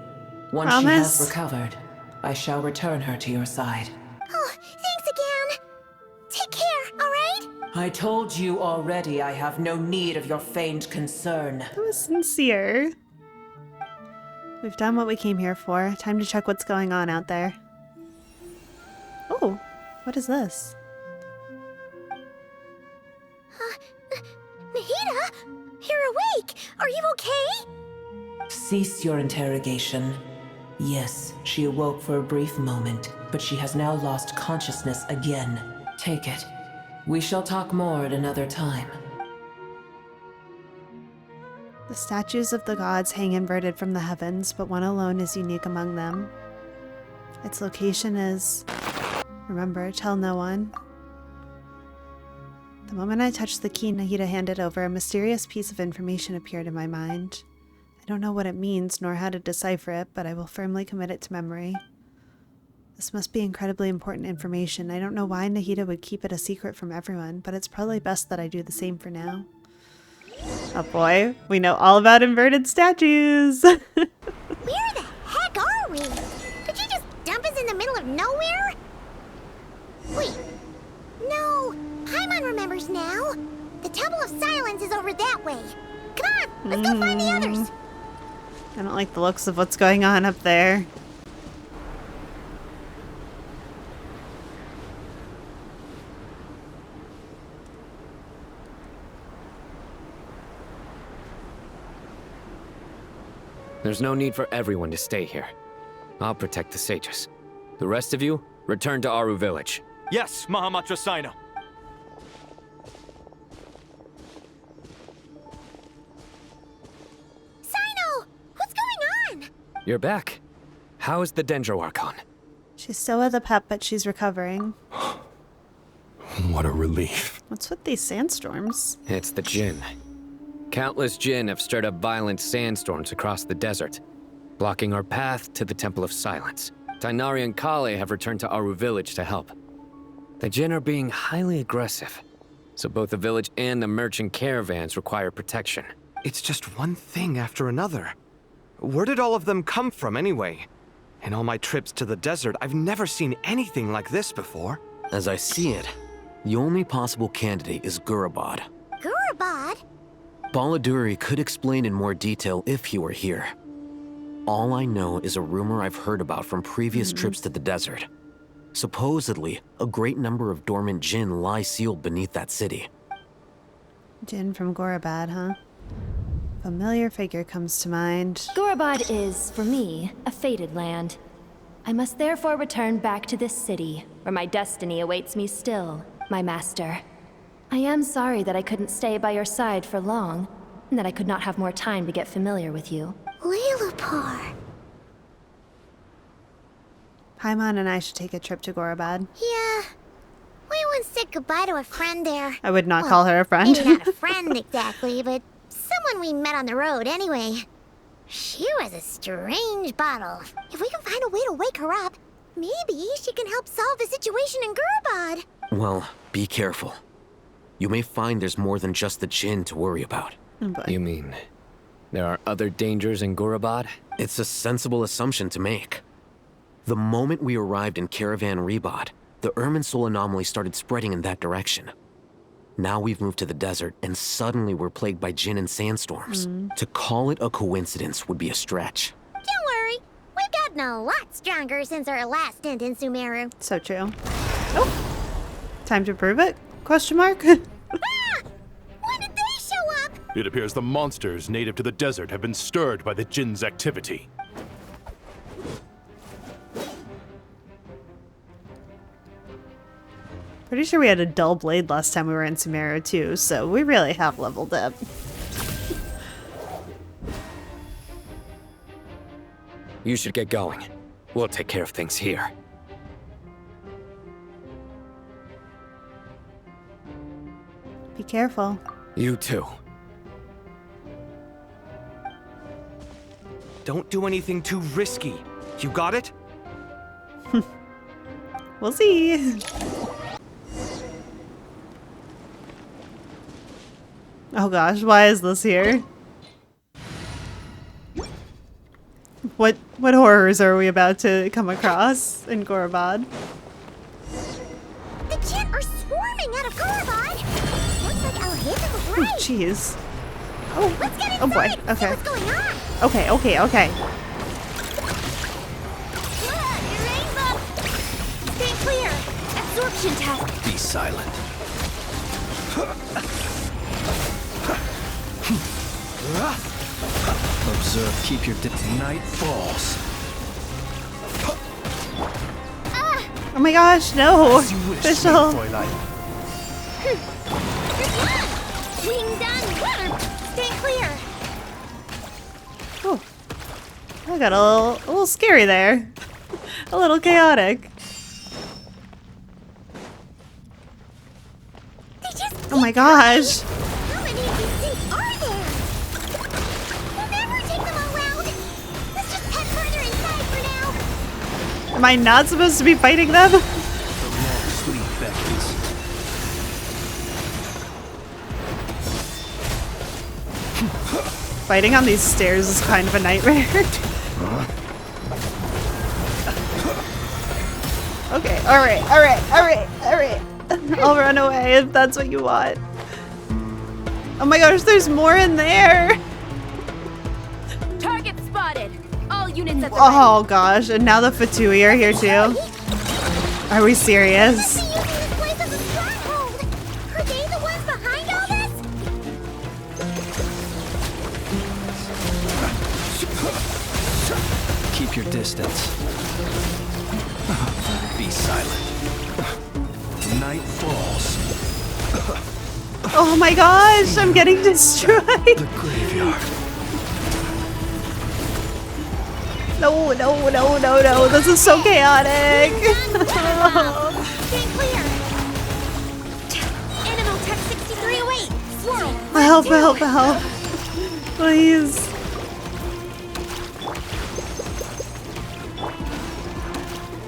Once she has recovered, I shall return her to your side. Oh, thanks again. Take care, alright? I told you already I have no need of your feigned concern. That was sincere. We've done what we came here for. Time to check what's going on out there. Oh, what is this? Nahida? You're awake! Are you okay? Cease your interrogation. Yes, she awoke for a brief moment, but she has now lost consciousness again. Take it. We shall talk more at another time. The statues of the gods hang inverted from the heavens, but one alone is unique among them. Its location is... Remember, tell no one. The moment I touched the key Nahida handed over, a mysterious piece of information appeared in my mind. I don't know what it means, nor how to decipher it, but I will firmly commit it to memory. This must be incredibly important information. I don't know why Nahida would keep it a secret from everyone, but it's probably best that I do the same for now. Oh boy, we know all about inverted statues! Where the heck are we? Did you just dump us in the middle of nowhere? Wait, no, Paimon remembers now. The Temple of Silence is over that way. Come on, let's go find the others. I don't like the looks of what's going on up there. There's no need for everyone to stay here. I'll protect the sages. The rest of you, return to Aru village. Yes, Mahamatra Sino. Sino! What's going on? You're back. How is the Dendro Archon? She's still with a pep, but she's recovering. What a relief. What's with these sandstorms? It's the Jinn. Countless Jinn have stirred up violent sandstorms across the desert, blocking our path to the Temple of Silence. Tainari and Kale have returned to Aru village to help. The Jinn are being highly aggressive, so both the village and the merchant caravans require protection. It's just one thing after another. Where did all of them come from anyway? In all my trips to the desert, I've never seen anything like this before. As I see it, the only possible candidate is Gurabad. Gurabad? Baladuri could explain in more detail if he were here. All I know is a rumor I've heard about from previous trips to the desert. Supposedly, a great number of dormant Jinn lie sealed beneath that city. Jinn from Gurabad, huh? Familiar figure comes to mind. Gurabad is, for me, a fated land. I must therefore return back to this city, where my destiny awaits me still, my master. I am sorry that I couldn't stay by your side for long, and that I could not have more time to get familiar with you. Lilipar. Paimon and I should take a trip to Gurabad. Yeah. We once said goodbye to a friend there. I would not call her a friend. Maybe not a friend exactly, but someone we met on the road anyway. She was a strange bottle. If we can find a way to wake her up, maybe she can help solve the situation in Gurabad. Well, be careful. You may find there's more than just the Jinn to worry about. You mean, there are other dangers in Gurabad? It's a sensible assumption to make. The moment we arrived in Caravan Rebad, the Irminsul anomaly started spreading in that direction. Now we've moved to the desert, and suddenly we're plagued by Jinn and sandstorms. To call it a coincidence would be a stretch. Don't worry. We've gotten a lot stronger since our last stint in Sumeru. So true. Oh! Time to prove it? Question mark? When did they show up? It appears the monsters native to the desert have been stirred by the Jinn's activity. Pretty sure we had a dull blade last time we were in Sumeru too, so we really have leveled up. You should get going. We'll take care of things here. Be careful. You too. Don't do anything too risky. You got it? We'll see. Oh gosh, why is this here? What horrors are we about to come across in Gurabad? The Jinn are swarming out of Gurabad. Looks like Alhazen was Oh right. jeez. Oh, Let's get inside. oh boy. See Okay. what's going on. Okay. Stay clear! Absorption test! Be silent. Observe, keep your night falls. Oh my gosh, no! As you wish, Fischl. Fräulein. Wing done. Stay clear. Oh, I got a little scary there. A little chaotic. Oh my gosh. How many of these things are there? We'll never take them all out. Let's just head further inside for now. Am I not supposed to be fighting them? The long sleep beckons. Fighting on these stairs is kind of a nightmare. Okay, alright. I'll run away if that's what you want. Oh my gosh, there's more in there! Target spotted! All units at the Oh gosh, and now the Fatui are here too. Are we serious? Are they the ones behind all this? Keep your distance. Be silent. Night falls. Oh my gosh, I'm getting destroyed. The graveyard. No, no, no, no, no. This is so chaotic. Stay clear. Animal Tech 6308. Swirl. Help, help, help. Please.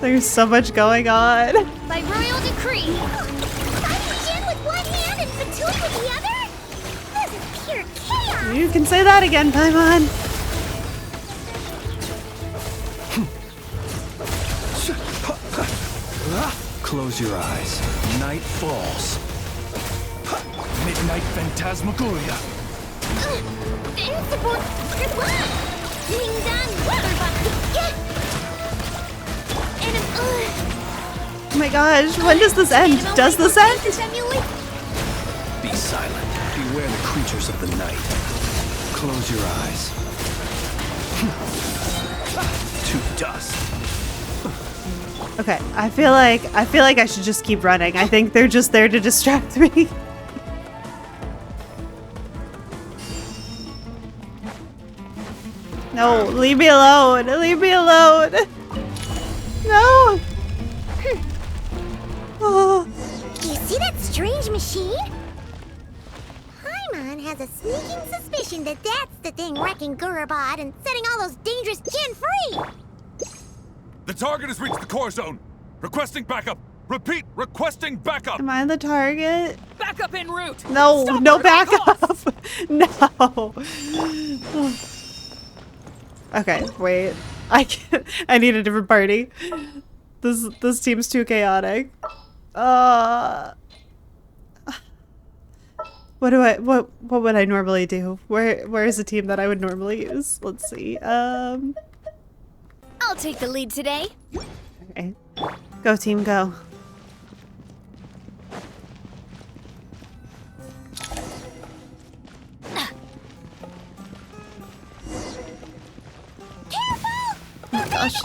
There's so much going on. By royal decree. Fighting Jin with one hand and Fatui with the other? This is pure chaos. You can say that again, Paimon. Close your eyes. Night falls. Midnight Phantasmagoria. Support. Ding dong. Oh my gosh, when does this end? Does this end? Be silent. Beware the creatures of the night. Close your eyes. To dust. Okay, I feel like I should just keep running. I think they're just there to distract me. No, leave me alone. Leave me alone. No. Oh. You see that strange machine? Paimon has a sneaking suspicion that that's the thing wrecking Gurubot and setting all those dangerous Jin free. The target has reached the core zone. Requesting backup. Repeat, requesting backup. Am I the target? Backup en route. No, Stop no her at all backup. No. Okay, wait. I need a different party. This team's too chaotic. What would I normally do? Where is a team that I would normally use? Let's see. I'll take the lead today. Okay. Go team, go. Oh gosh.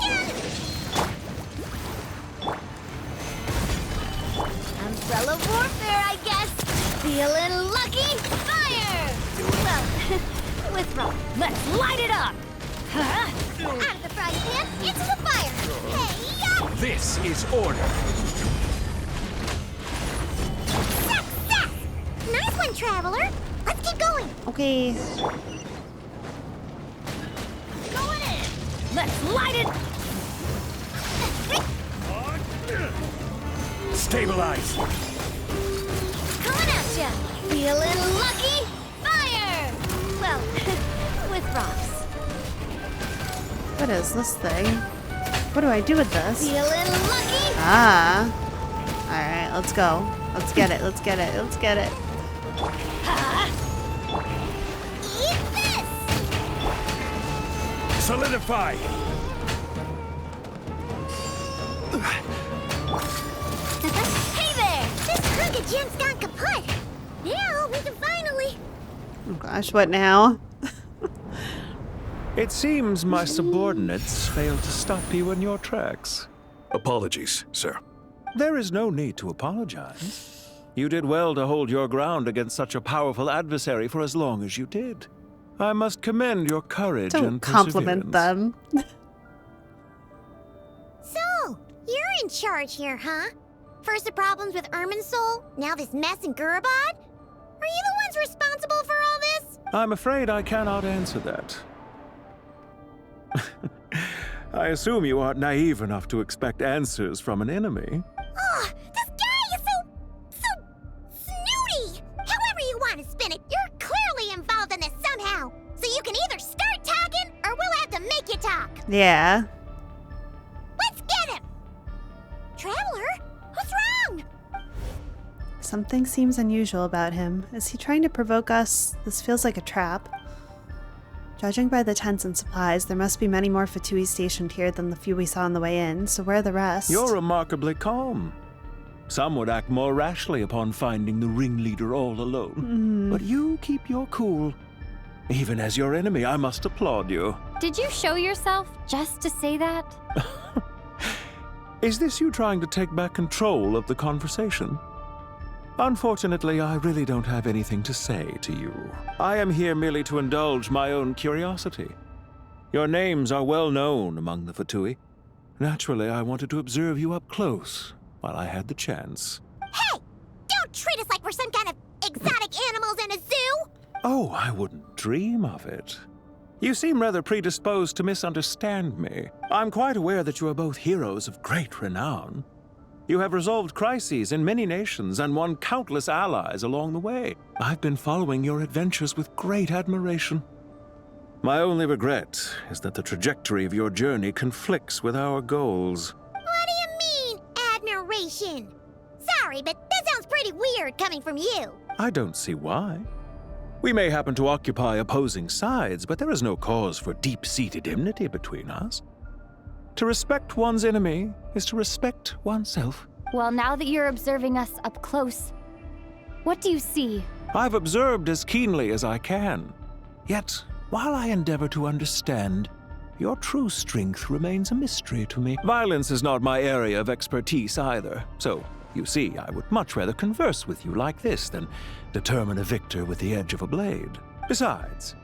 Umbrella warfare, I guess. Feeling lucky? Fire! Well, withdraw. Let's light it up! Out of the frying pan, into the fire! Hey, ya! This is order. Success! Nice one, Traveler. Let's keep going. Okay. Going in! Let's light it! Stabilize. Coming at ya! Feeling lucky? Fire! Well, with rocks. What is this thing? What do I do with this? Feeling lucky? Ah. Alright, let's go. Let's get it, let's get it, let's get it. Eat this! Solidify. Hey there! This crooked Jin's gone kaput. Now we can finally... Oh gosh, what now? It seems my subordinates failed to stop you in your tracks. Apologies, sir. There is no need to apologize. You did well to hold your ground against such a powerful adversary for as long as you did. I must commend your courage and compliment them. So, you're in charge here, huh? First the problems with Irminsul, now this mess in Gurubot? Are you the ones responsible for all this? I'm afraid I cannot answer that. I assume you aren't naive enough to expect answers from an enemy. Oh, this guy is so snooty! However you want to spin it, you're clearly involved in this somehow. So you can either start talking, or we'll have to make you talk. Yeah. Let's get him! Traveler, what's wrong? Something seems unusual about him. Is he trying to provoke us? This feels like a trap. Judging by the tents and supplies, there must be many more Fatui stationed here than the few we saw on the way in, so where are the rest? You're remarkably calm. Some would act more rashly upon finding the ringleader all alone. But you keep your cool. Even as your enemy, I must applaud you. Did you show yourself just to say that? Is this you trying to take back control of the conversation? Unfortunately, I really don't have anything to say to you. I am here merely to indulge my own curiosity. Your names are well known among the Fatui. Naturally, I wanted to observe you up close while I had the chance. Hey! Don't treat us like we're some kind of exotic animals in a zoo! Oh, I wouldn't dream of it. You seem rather predisposed to misunderstand me. I'm quite aware that you are both heroes of great renown. You have resolved crises in many nations and won countless allies along the way. I've been following your adventures with great admiration. My only regret is that the trajectory of your journey conflicts with our goals. What do you mean, admiration? Sorry, but that sounds pretty weird coming from you. I don't see why. We may happen to occupy opposing sides, but there is no cause for deep-seated enmity between us. To respect one's enemy is to respect oneself. Well, now that you're observing us up close, what do you see? I've observed as keenly as I can. Yet, while I endeavor to understand, your true strength remains a mystery to me. Violence is not my area of expertise either, so you see, I would much rather converse with you like this than determine a victor with the edge of a blade. Besides,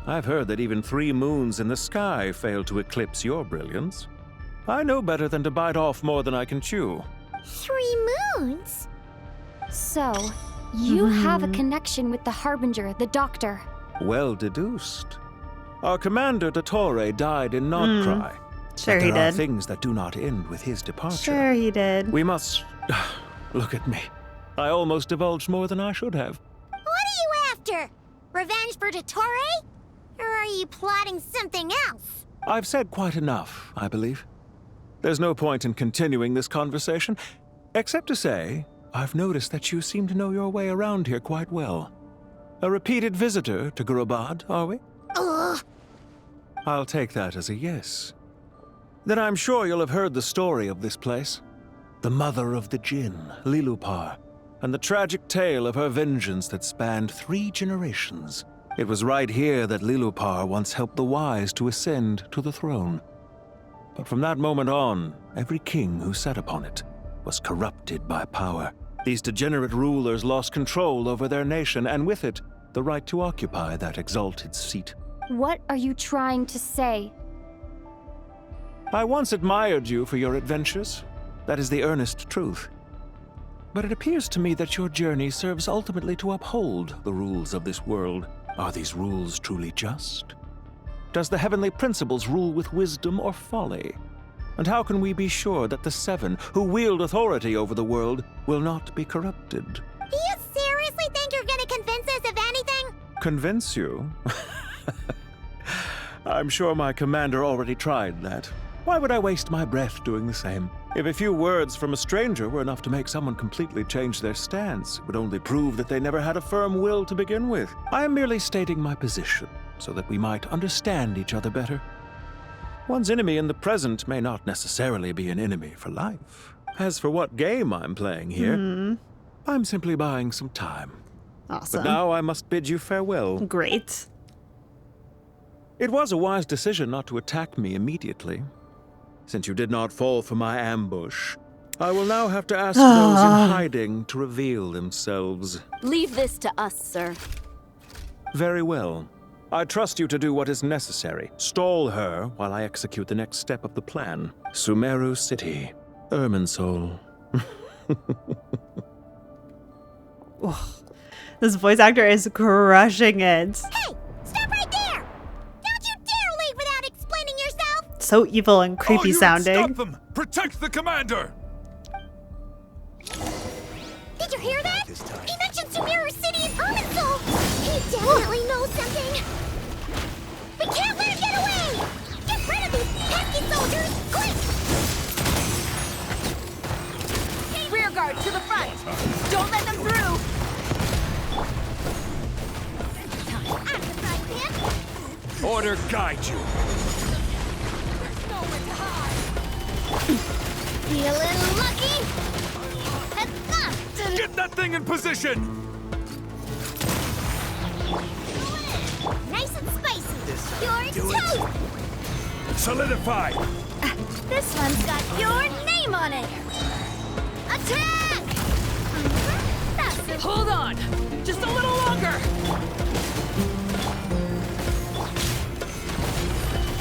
I've heard that even 3 moons in the sky fail to eclipse your brilliance. I know better than to bite off more than I can chew. 3 moons? So, you have a connection with the Harbinger, the Doctor. Well deduced. Our commander, Dottore, died in Nodcry. Sure but he there are did. things that do not end with his departure. Sure he did. We must... Look at me. I almost divulged more than I should have. What are you after? Revenge for Dottore? Or are you plotting something else? I've said quite enough, I believe. There's no point in continuing this conversation, except to say, I've noticed that you seem to know your way around here quite well. A repeated visitor to Gurubad, are we? Ugh. I'll take that as a yes. Then I'm sure you'll have heard the story of this place. The mother of the Jinn, Lilupar, and the tragic tale of her vengeance that spanned 3 generations. It was right here that Lilupar once helped the wise to ascend to the throne. But from that moment on, every king who sat upon it was corrupted by power. These degenerate rulers lost control over their nation, and with it, the right to occupy that exalted seat. What are you trying to say? I once admired you for your adventures. That is the earnest truth. But it appears to me that your journey serves ultimately to uphold the rules of this world. Are these rules truly just? Does the heavenly principles rule with wisdom or folly? And how can we be sure that the 7 who wield authority over the world will not be corrupted? Do you seriously think you're gonna convince us of anything? Convince you? I'm sure my commander already tried that. Why would I waste my breath doing the same? If a few words from a stranger were enough to make someone completely change their stance, it would only prove that they never had a firm will to begin with. I am merely stating my position, so that we might understand each other better. One's enemy in the present may not necessarily be an enemy for life. As for what game I'm playing here, I'm simply buying some time. Awesome. But now I must bid you farewell. Great. It was a wise decision not to attack me immediately. Since you did not fall for my ambush, I will now have to ask those in hiding to reveal themselves. Leave this to us, sir. Very well. I trust you to do what is necessary. Stall her while I execute the next step of the plan. Sumeru City, Irminsul. This voice actor is crushing it. Hey! Stop right there! Don't you dare leave without explaining yourself! So evil and creepy sounding. Stop them! Protect the commander! Did you hear that? He mentioned Sumeru City and Irminsul! He definitely knows something! We can't let him get away! Get rid of these pesky soldiers, quick! Rear guard to the front! Don't let them through! I'm the side pin! Order guide you! Feeling lucky? Get that thing in position! nice and spicy. Your do it. toast! Solidify! This one's got your name on it. Attack! That's it. Hold on! Just a little longer!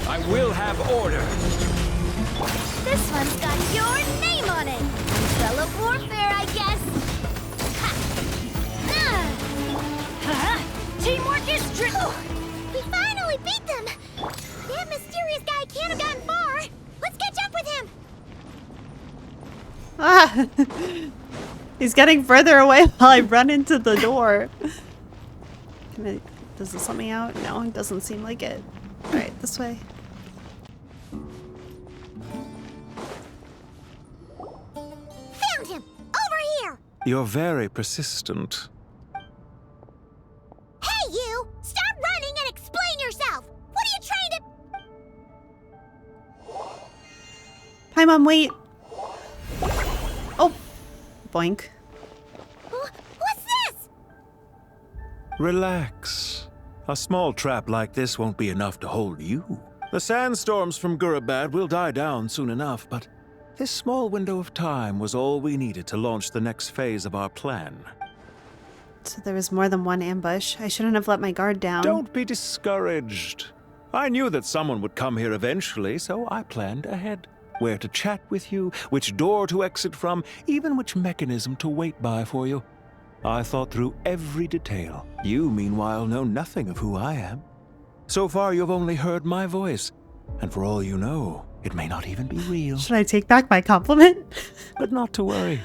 I will have order. This one's got your name on it. Umbrella warfare, I guess. Teamwork is true! We finally beat them! That mysterious guy can't have gotten far! Let's catch up with him! Ah! He's getting further away while I run into the door. Does this let me out? No, it doesn't seem like it. Alright, this way. Found him! Over here! You're very persistent. Hey, you! Stop running and explain yourself! What are you trying to... Hi, Mom, wait! Oh! Boink. What's this? Relax. A small trap like this won't be enough to hold you. The sandstorms from Gurabad will die down soon enough, but this small window of time was all we needed to launch the next phase of our plan. So there was more than one ambush. I shouldn't have let my guard down. Don't be discouraged. I knew that someone would come here eventually, so I planned ahead. Where to chat with you, which door to exit from, even which mechanism to wait by for you. I thought through every detail. You, meanwhile, know nothing of who I am. So far, you've only heard my voice, and for all you know, it may not even be real. Should I take back my compliment? But not to worry.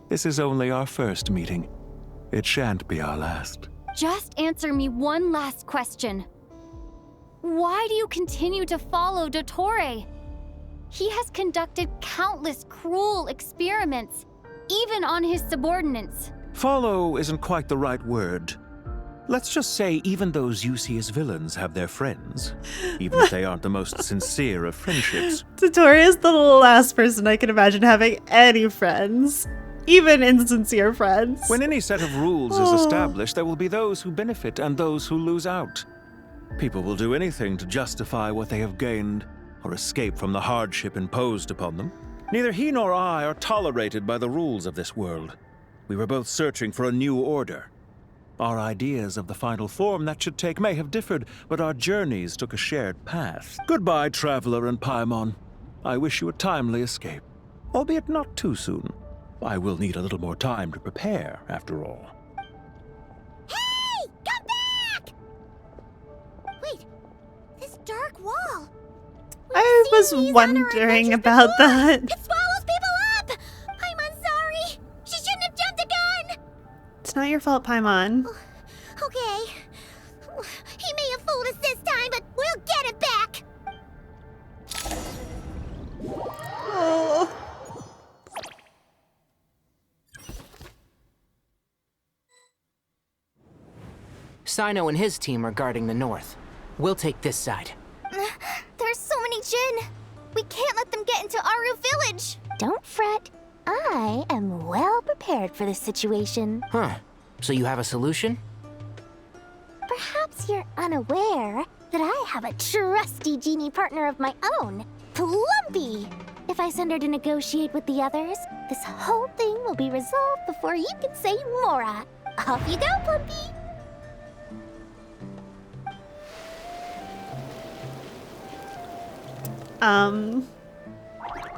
This is only our first meeting. It shan't be our last. Just answer me one last question. Why do you continue to follow Dottore? He has conducted countless cruel experiments, even on his subordinates. Follow isn't quite the right word. Let's just say even those you see as villains have their friends, even if they aren't the most sincere of friendships. Dottore is the last person I can imagine having any friends. Even insincere friends. When any set of rules is established, there will be those who benefit and those who lose out. People will do anything to justify what they have gained or escape from the hardship imposed upon them. Neither he nor I are tolerated by the rules of this world. We were both searching for a new order. Our ideas of the final form that should take may have differed, but our journeys took a shared path. Goodbye, Traveler and Paimon. I wish you a timely escape, albeit not too soon. I will need a little more time to prepare, after all. Hey! Come back! Wait, this dark wall. I was wondering about that. It swallows people up! I'm sorry. She shouldn't have jumped the gun! It's not your fault, Paimon. Okay. He may have fooled us this time, but we'll get it back! Oh. Sino and his team are guarding the north. We'll take this side. There's so many Jin. We can't let them get into Aru Village. Don't fret. I am well prepared for this situation. Huh. So you have a solution? Perhaps you're unaware that I have a trusty genie partner of my own, Plumpy. If I send her to negotiate with the others, this whole thing will be resolved before you can say Mora. Off you go, Plumpy.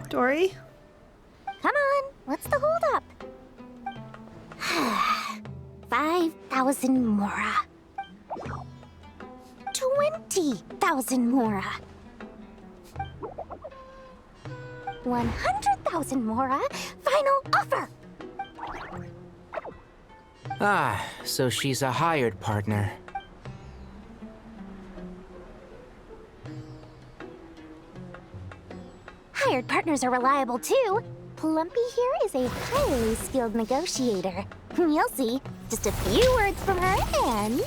Dory? Come on, what's the holdup? 5,000 Mora. 20,000 Mora. 100,000 Mora. Final offer. Ah, so she's a hired partner. Hired partners are reliable too. Plumpy here is a highly skilled negotiator. You'll see. Just a few words from her and...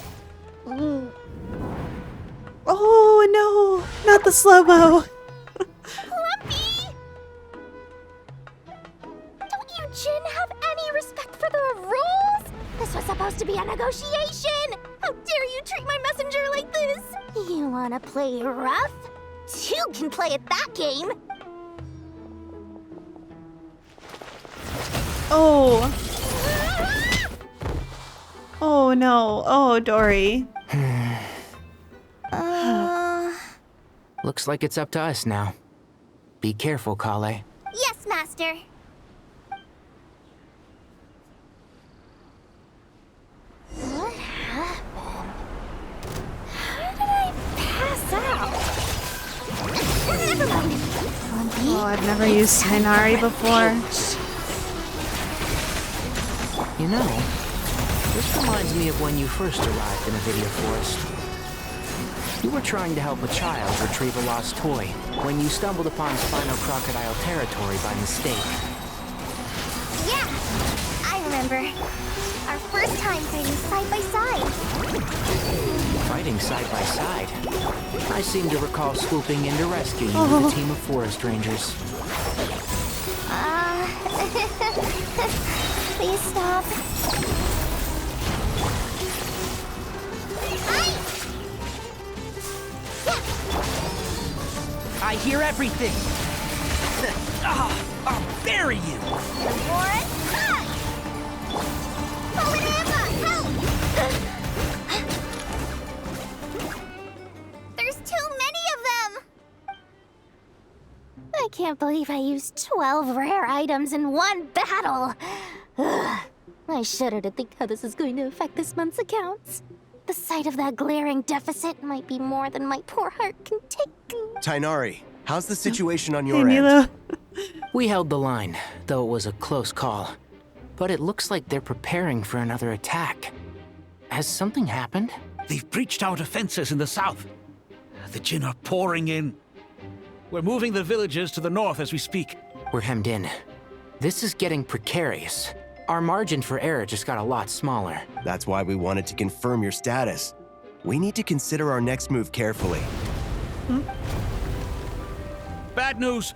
Oh no, not the slow-mo. Plumpy! Don't you Jin have any respect for the rules? This was supposed to be a negotiation. How dare you treat my messenger like this? You wanna play rough? Two can play at that game. Oh. Oh no. Oh, Dory. Looks like it's up to us now. Be careful, Kale. Yes, Master. What happened? How did I pass out? Never mind. Oh, I've never used Tighnari before. You know, this reminds me of when you first arrived in a video forest. You were trying to help a child retrieve a lost toy when you stumbled upon Spino Crocodile territory by mistake. Yeah, I remember. Our first time fighting side by side. Fighting side by side? I seem to recall swooping in to rescue you with a team of forest rangers. Please stop. I hear everything. I'll bury you. What? There's too many of them! I can't believe I used 12 rare items in one battle. Ugh. I shudder to think how this is going to affect this month's accounts. The sight of that glaring deficit might be more than my poor heart can take. Tighnari, how's the situation on your end? We held the line, though it was a close call. But it looks like they're preparing for another attack. Has something happened? They've breached our defenses in the south. The Jinn are pouring in. We're moving the villages to the north as we speak. We're hemmed in. This is getting precarious. Our margin for error just got a lot smaller. That's why we wanted to confirm your status. We need to consider our next move carefully. Bad news.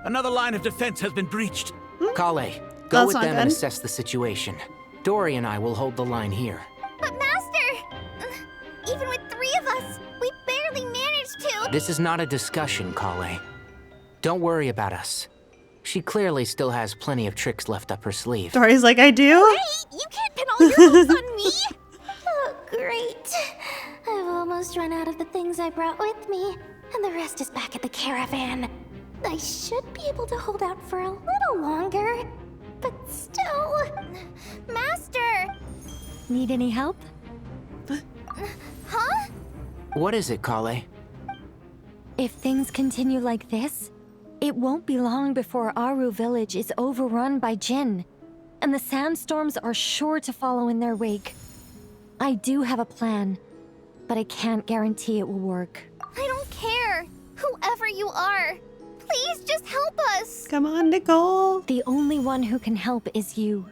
Another line of defense has been breached. Kale, go with them and assess the situation. Dory and I will hold the line here. But Master! Even with 3 of us, we barely managed to... This is not a discussion, Kale. Don't worry about us. She clearly still has plenty of tricks left up her sleeve. Dory's like, I do? Great! You can't pin all your hopes on me! Oh, great. I've almost run out of the things I brought with me, and the rest is back at the caravan. I should be able to hold out for a little longer, but still... Master! Need any help? Huh? What is it, Kale? If things continue like this, it won't be long before Aru village is overrun by Jinn, and the sandstorms are sure to follow in their wake. I do have a plan, but I can't guarantee it will work. I don't care. Whoever you are, please just help us. Come on, Nicole. The only one who can help is you.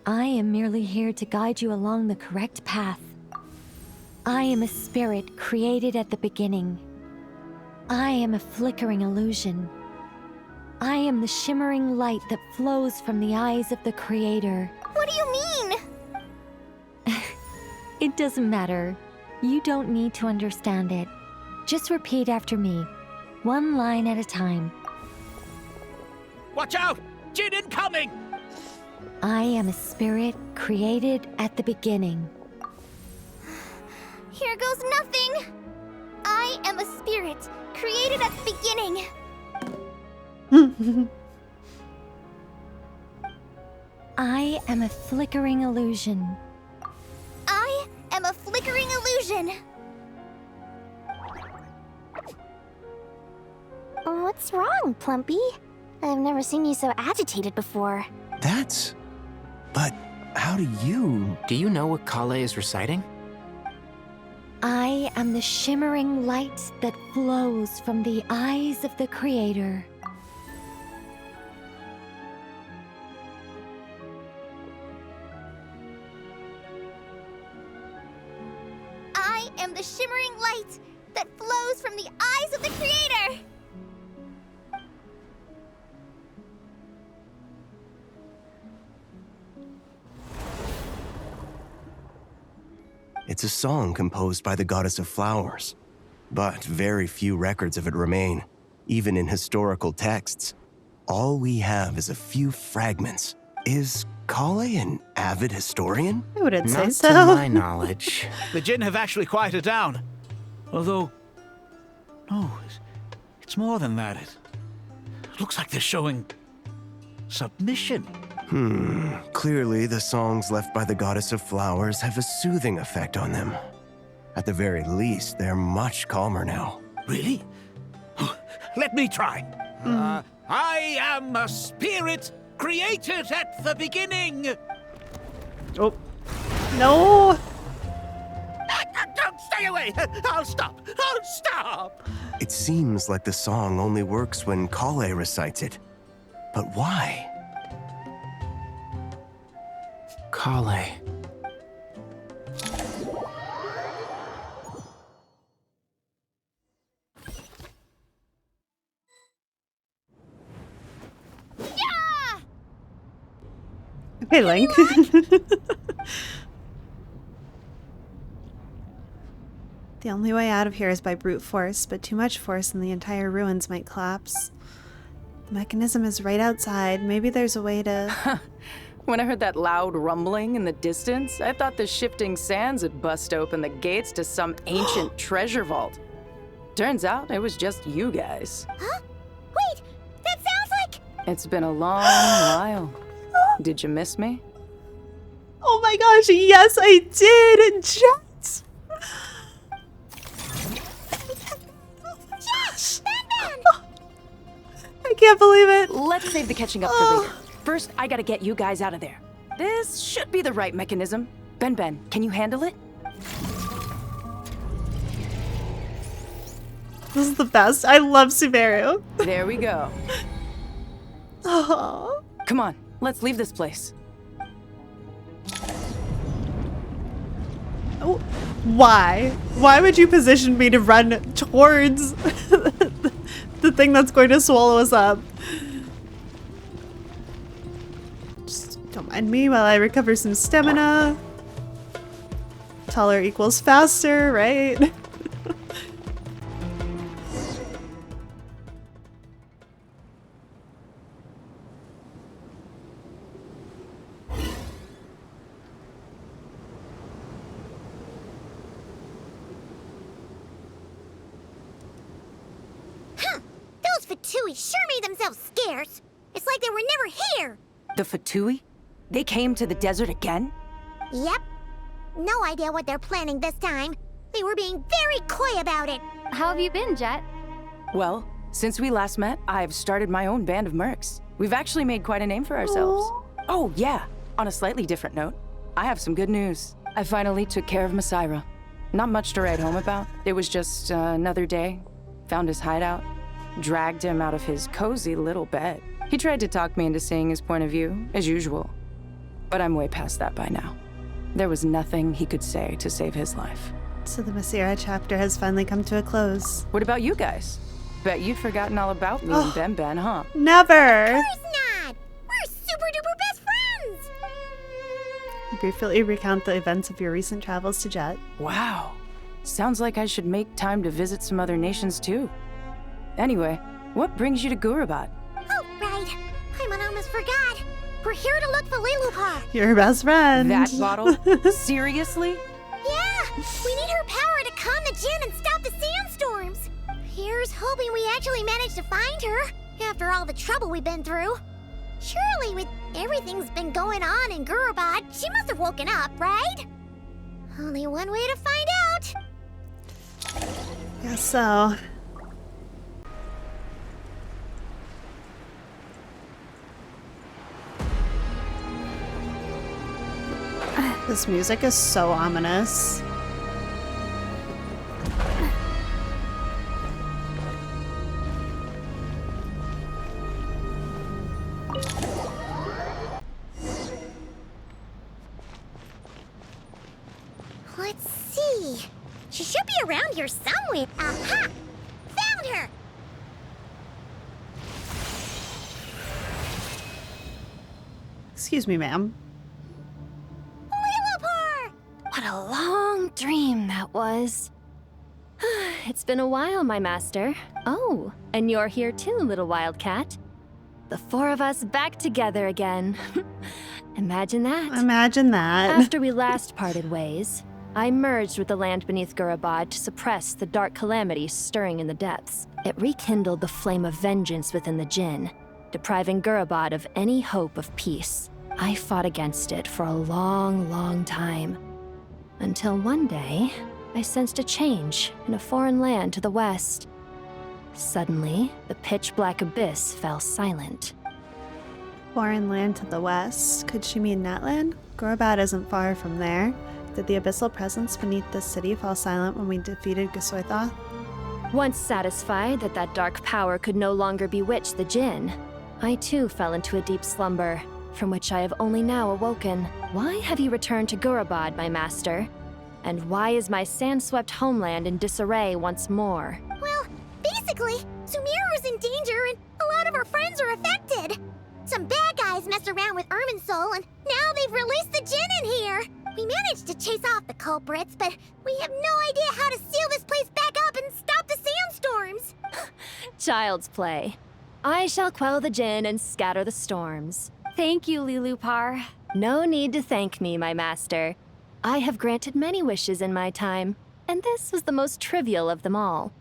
I am merely here to guide you along the correct path. I am a spirit created at the beginning. I am a flickering illusion. I am the shimmering light that flows from the eyes of the Creator. What do you mean? It doesn't matter. You don't need to understand it. Just repeat after me, one line at a time. Watch out! Jinn incoming! I am a spirit created at the beginning. Here goes nothing. I am a spirit created at the beginning. I am a flickering illusion. I am a flickering illusion. What's wrong, Plumpy? I've never seen you so agitated before. But how do you... Do you know what Kale is reciting? I am the shimmering light that flows from the eyes of the Creator. I am the shimmering light that flows from the eyes of the Creator. It's a song composed by the goddess of flowers, but very few records of it remain, even in historical texts. All we have is a few fragments. Is Kale an avid historian? I wouldn't say Not so. to my knowledge. The Jinn have actually quieted down. Although, no, it's more than that. It looks like they're showing submission. Clearly the songs left by the goddess of flowers have a soothing effect on them. At the very least, they're much calmer now. Really? Let me try. I am a spirit created at the beginning. Oh. No! Don't stay away! I'll stop! I'll stop! It seems like the song only works when Kale recites it. But why? Kale. Okay, Link. The only way out of here is by brute force, but too much force and the entire ruins might collapse. The mechanism is right outside. Maybe there's a way to... When I heard that loud rumbling in the distance, I thought the shifting sands had bust open the gates to some ancient treasure vault. Turns out it was just you guys. Huh? Wait, that sounds like... It's been a long while. Did you miss me? Oh my gosh, yes I did! Jet! Yes! Batman! I can't believe it. Let's save the catching up for later. First, I gotta get you guys out of there. This should be the right mechanism. Ben, can you handle it? This is the best. I love Sumeru. There we go. Oh. Come on, let's leave this place. Oh, why? Why would you position me to run towards the thing that's going to swallow us up? Just don't mind me while I recover some stamina. Taller equals faster, right? Those Fatui sure made themselves scarce. It's like they were never here. The Fatui? They came to the desert again? Yep. No idea what they're planning this time. They were being very coy about it. How have you been, Jet? Well, since we last met, I've started my own band of mercs. We've actually made quite a name for ourselves. Oh, yeah. On a slightly different note, I have some good news. I finally took care of Masira. Not much to write home about. It was just another day. Found his hideout. Dragged him out of his cozy little bed. He tried to talk me into seeing his point of view, as usual. But I'm way past that by now. There was nothing he could say to save his life. So the Masira chapter has finally come to a close. What about you guys? Bet you'd forgotten all about me and Ben, huh? Never! Of course not! We're super duper best friends! Briefly recount the events of your recent travels to Jet. Wow. Sounds like I should make time to visit some other nations too. Anyway, what brings you to Gurabat? Oh, right. I almost forgot. We're here to look for Lilupar. Your best friend. That bottle? Seriously? Yeah! We need her power to calm the Jinn and stop the sandstorms. Here's hoping we actually manage to find her, after all the trouble we've been through. Surely, with everything's been going on in Gurabat, she must have woken up, right? Only one way to find out. Guess so. This music is so ominous. Let's see. She should be around here somewhere. Aha! Found her! Excuse me, ma'am. Lilupar! What a long dream was. It's been a while, my master. Oh, and you're here too, little wildcat. The four of us back together again. Imagine that. Imagine that. After we last parted ways, I merged with the land beneath Gurabad to suppress the dark calamity stirring in the depths. It rekindled the flame of vengeance within the Jinn, depriving Gurabad of any hope of peace. I fought against it for a long, long time. Until one day, I sensed a change in a foreign land to the west. Suddenly, the pitch-black abyss fell silent. Foreign land to the west. Could she mean that land? Gurabad isn't far from there. Did the abyssal presence beneath the city fall silent when we defeated Gesoithoth? Once satisfied that that dark power could no longer bewitch the Jinn, I too fell into a deep slumber, from which I have only now awoken. Why have you returned to Gurabad, my master? And why is my sand-swept homeland in disarray once more? Well, basically, Sumeru's in danger and a lot of our friends are affected. Some bad guys messed around with Irminsul and now they've released the Jinn in here. We managed to chase off the culprits, but we have no idea how to seal this place back up and stop the sandstorms. Child's play. I shall quell the Jinn and scatter the storms. Thank you, Lilupar. No need to thank me, my master. I have granted many wishes in my time, and this was the most trivial of them all.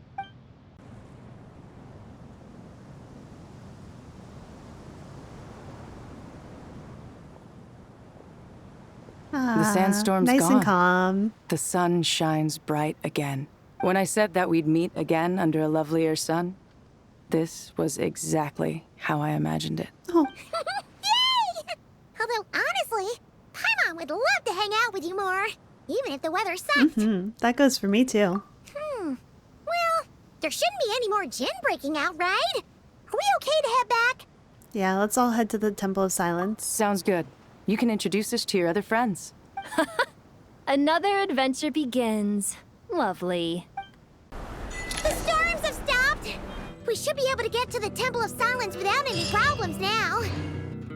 The sandstorm's nice gone. And calm. The sun shines bright again. When I said that we'd meet again under a lovelier sun, this was exactly how I imagined it. Oh. Yay! Although, honestly, Paimon would love to hang out with you more, even if the weather sucked. That goes for me, too. Well, there shouldn't be any more Jinn breaking out, right? Are we okay to head back? Yeah, let's all head to the Temple of Silence. Sounds good. You can introduce us to your other friends. Another adventure begins. Lovely. The storms have stopped! We should be able to get to the Temple of Silence without any problems now.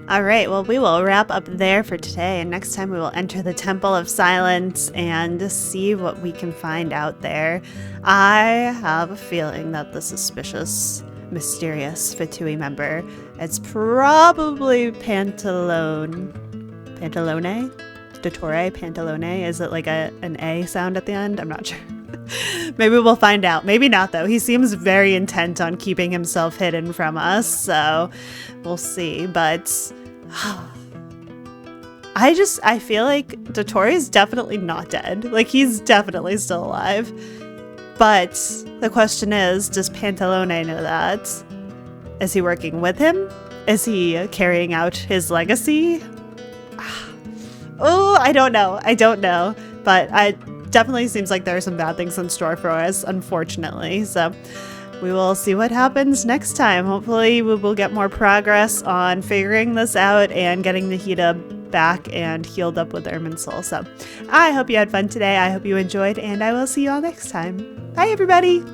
All right, well, we will wrap up there for today, and next time we will enter the Temple of Silence and see what we can find out there. I have a feeling that the suspicious, mysterious Fatui member is probably Pantalone? Dottore Pantalone? Is it like an A sound at the end? I'm not sure. Maybe we'll find out. Maybe not, though. He seems very intent on keeping himself hidden from us, so we'll see. But I feel like Dottore is definitely not dead. Like, he's definitely still alive. But the question is, does Pantalone know that? Is he working with him? Is he carrying out his legacy? Oh, I don't know. But it definitely seems like there are some bad things in store for us, unfortunately. So we will see what happens next time. Hopefully we will get more progress on figuring this out and getting Nahida back and healed up with Irminsul. So I hope you had fun today. I hope you enjoyed, and I will see you all next time. Bye, everybody.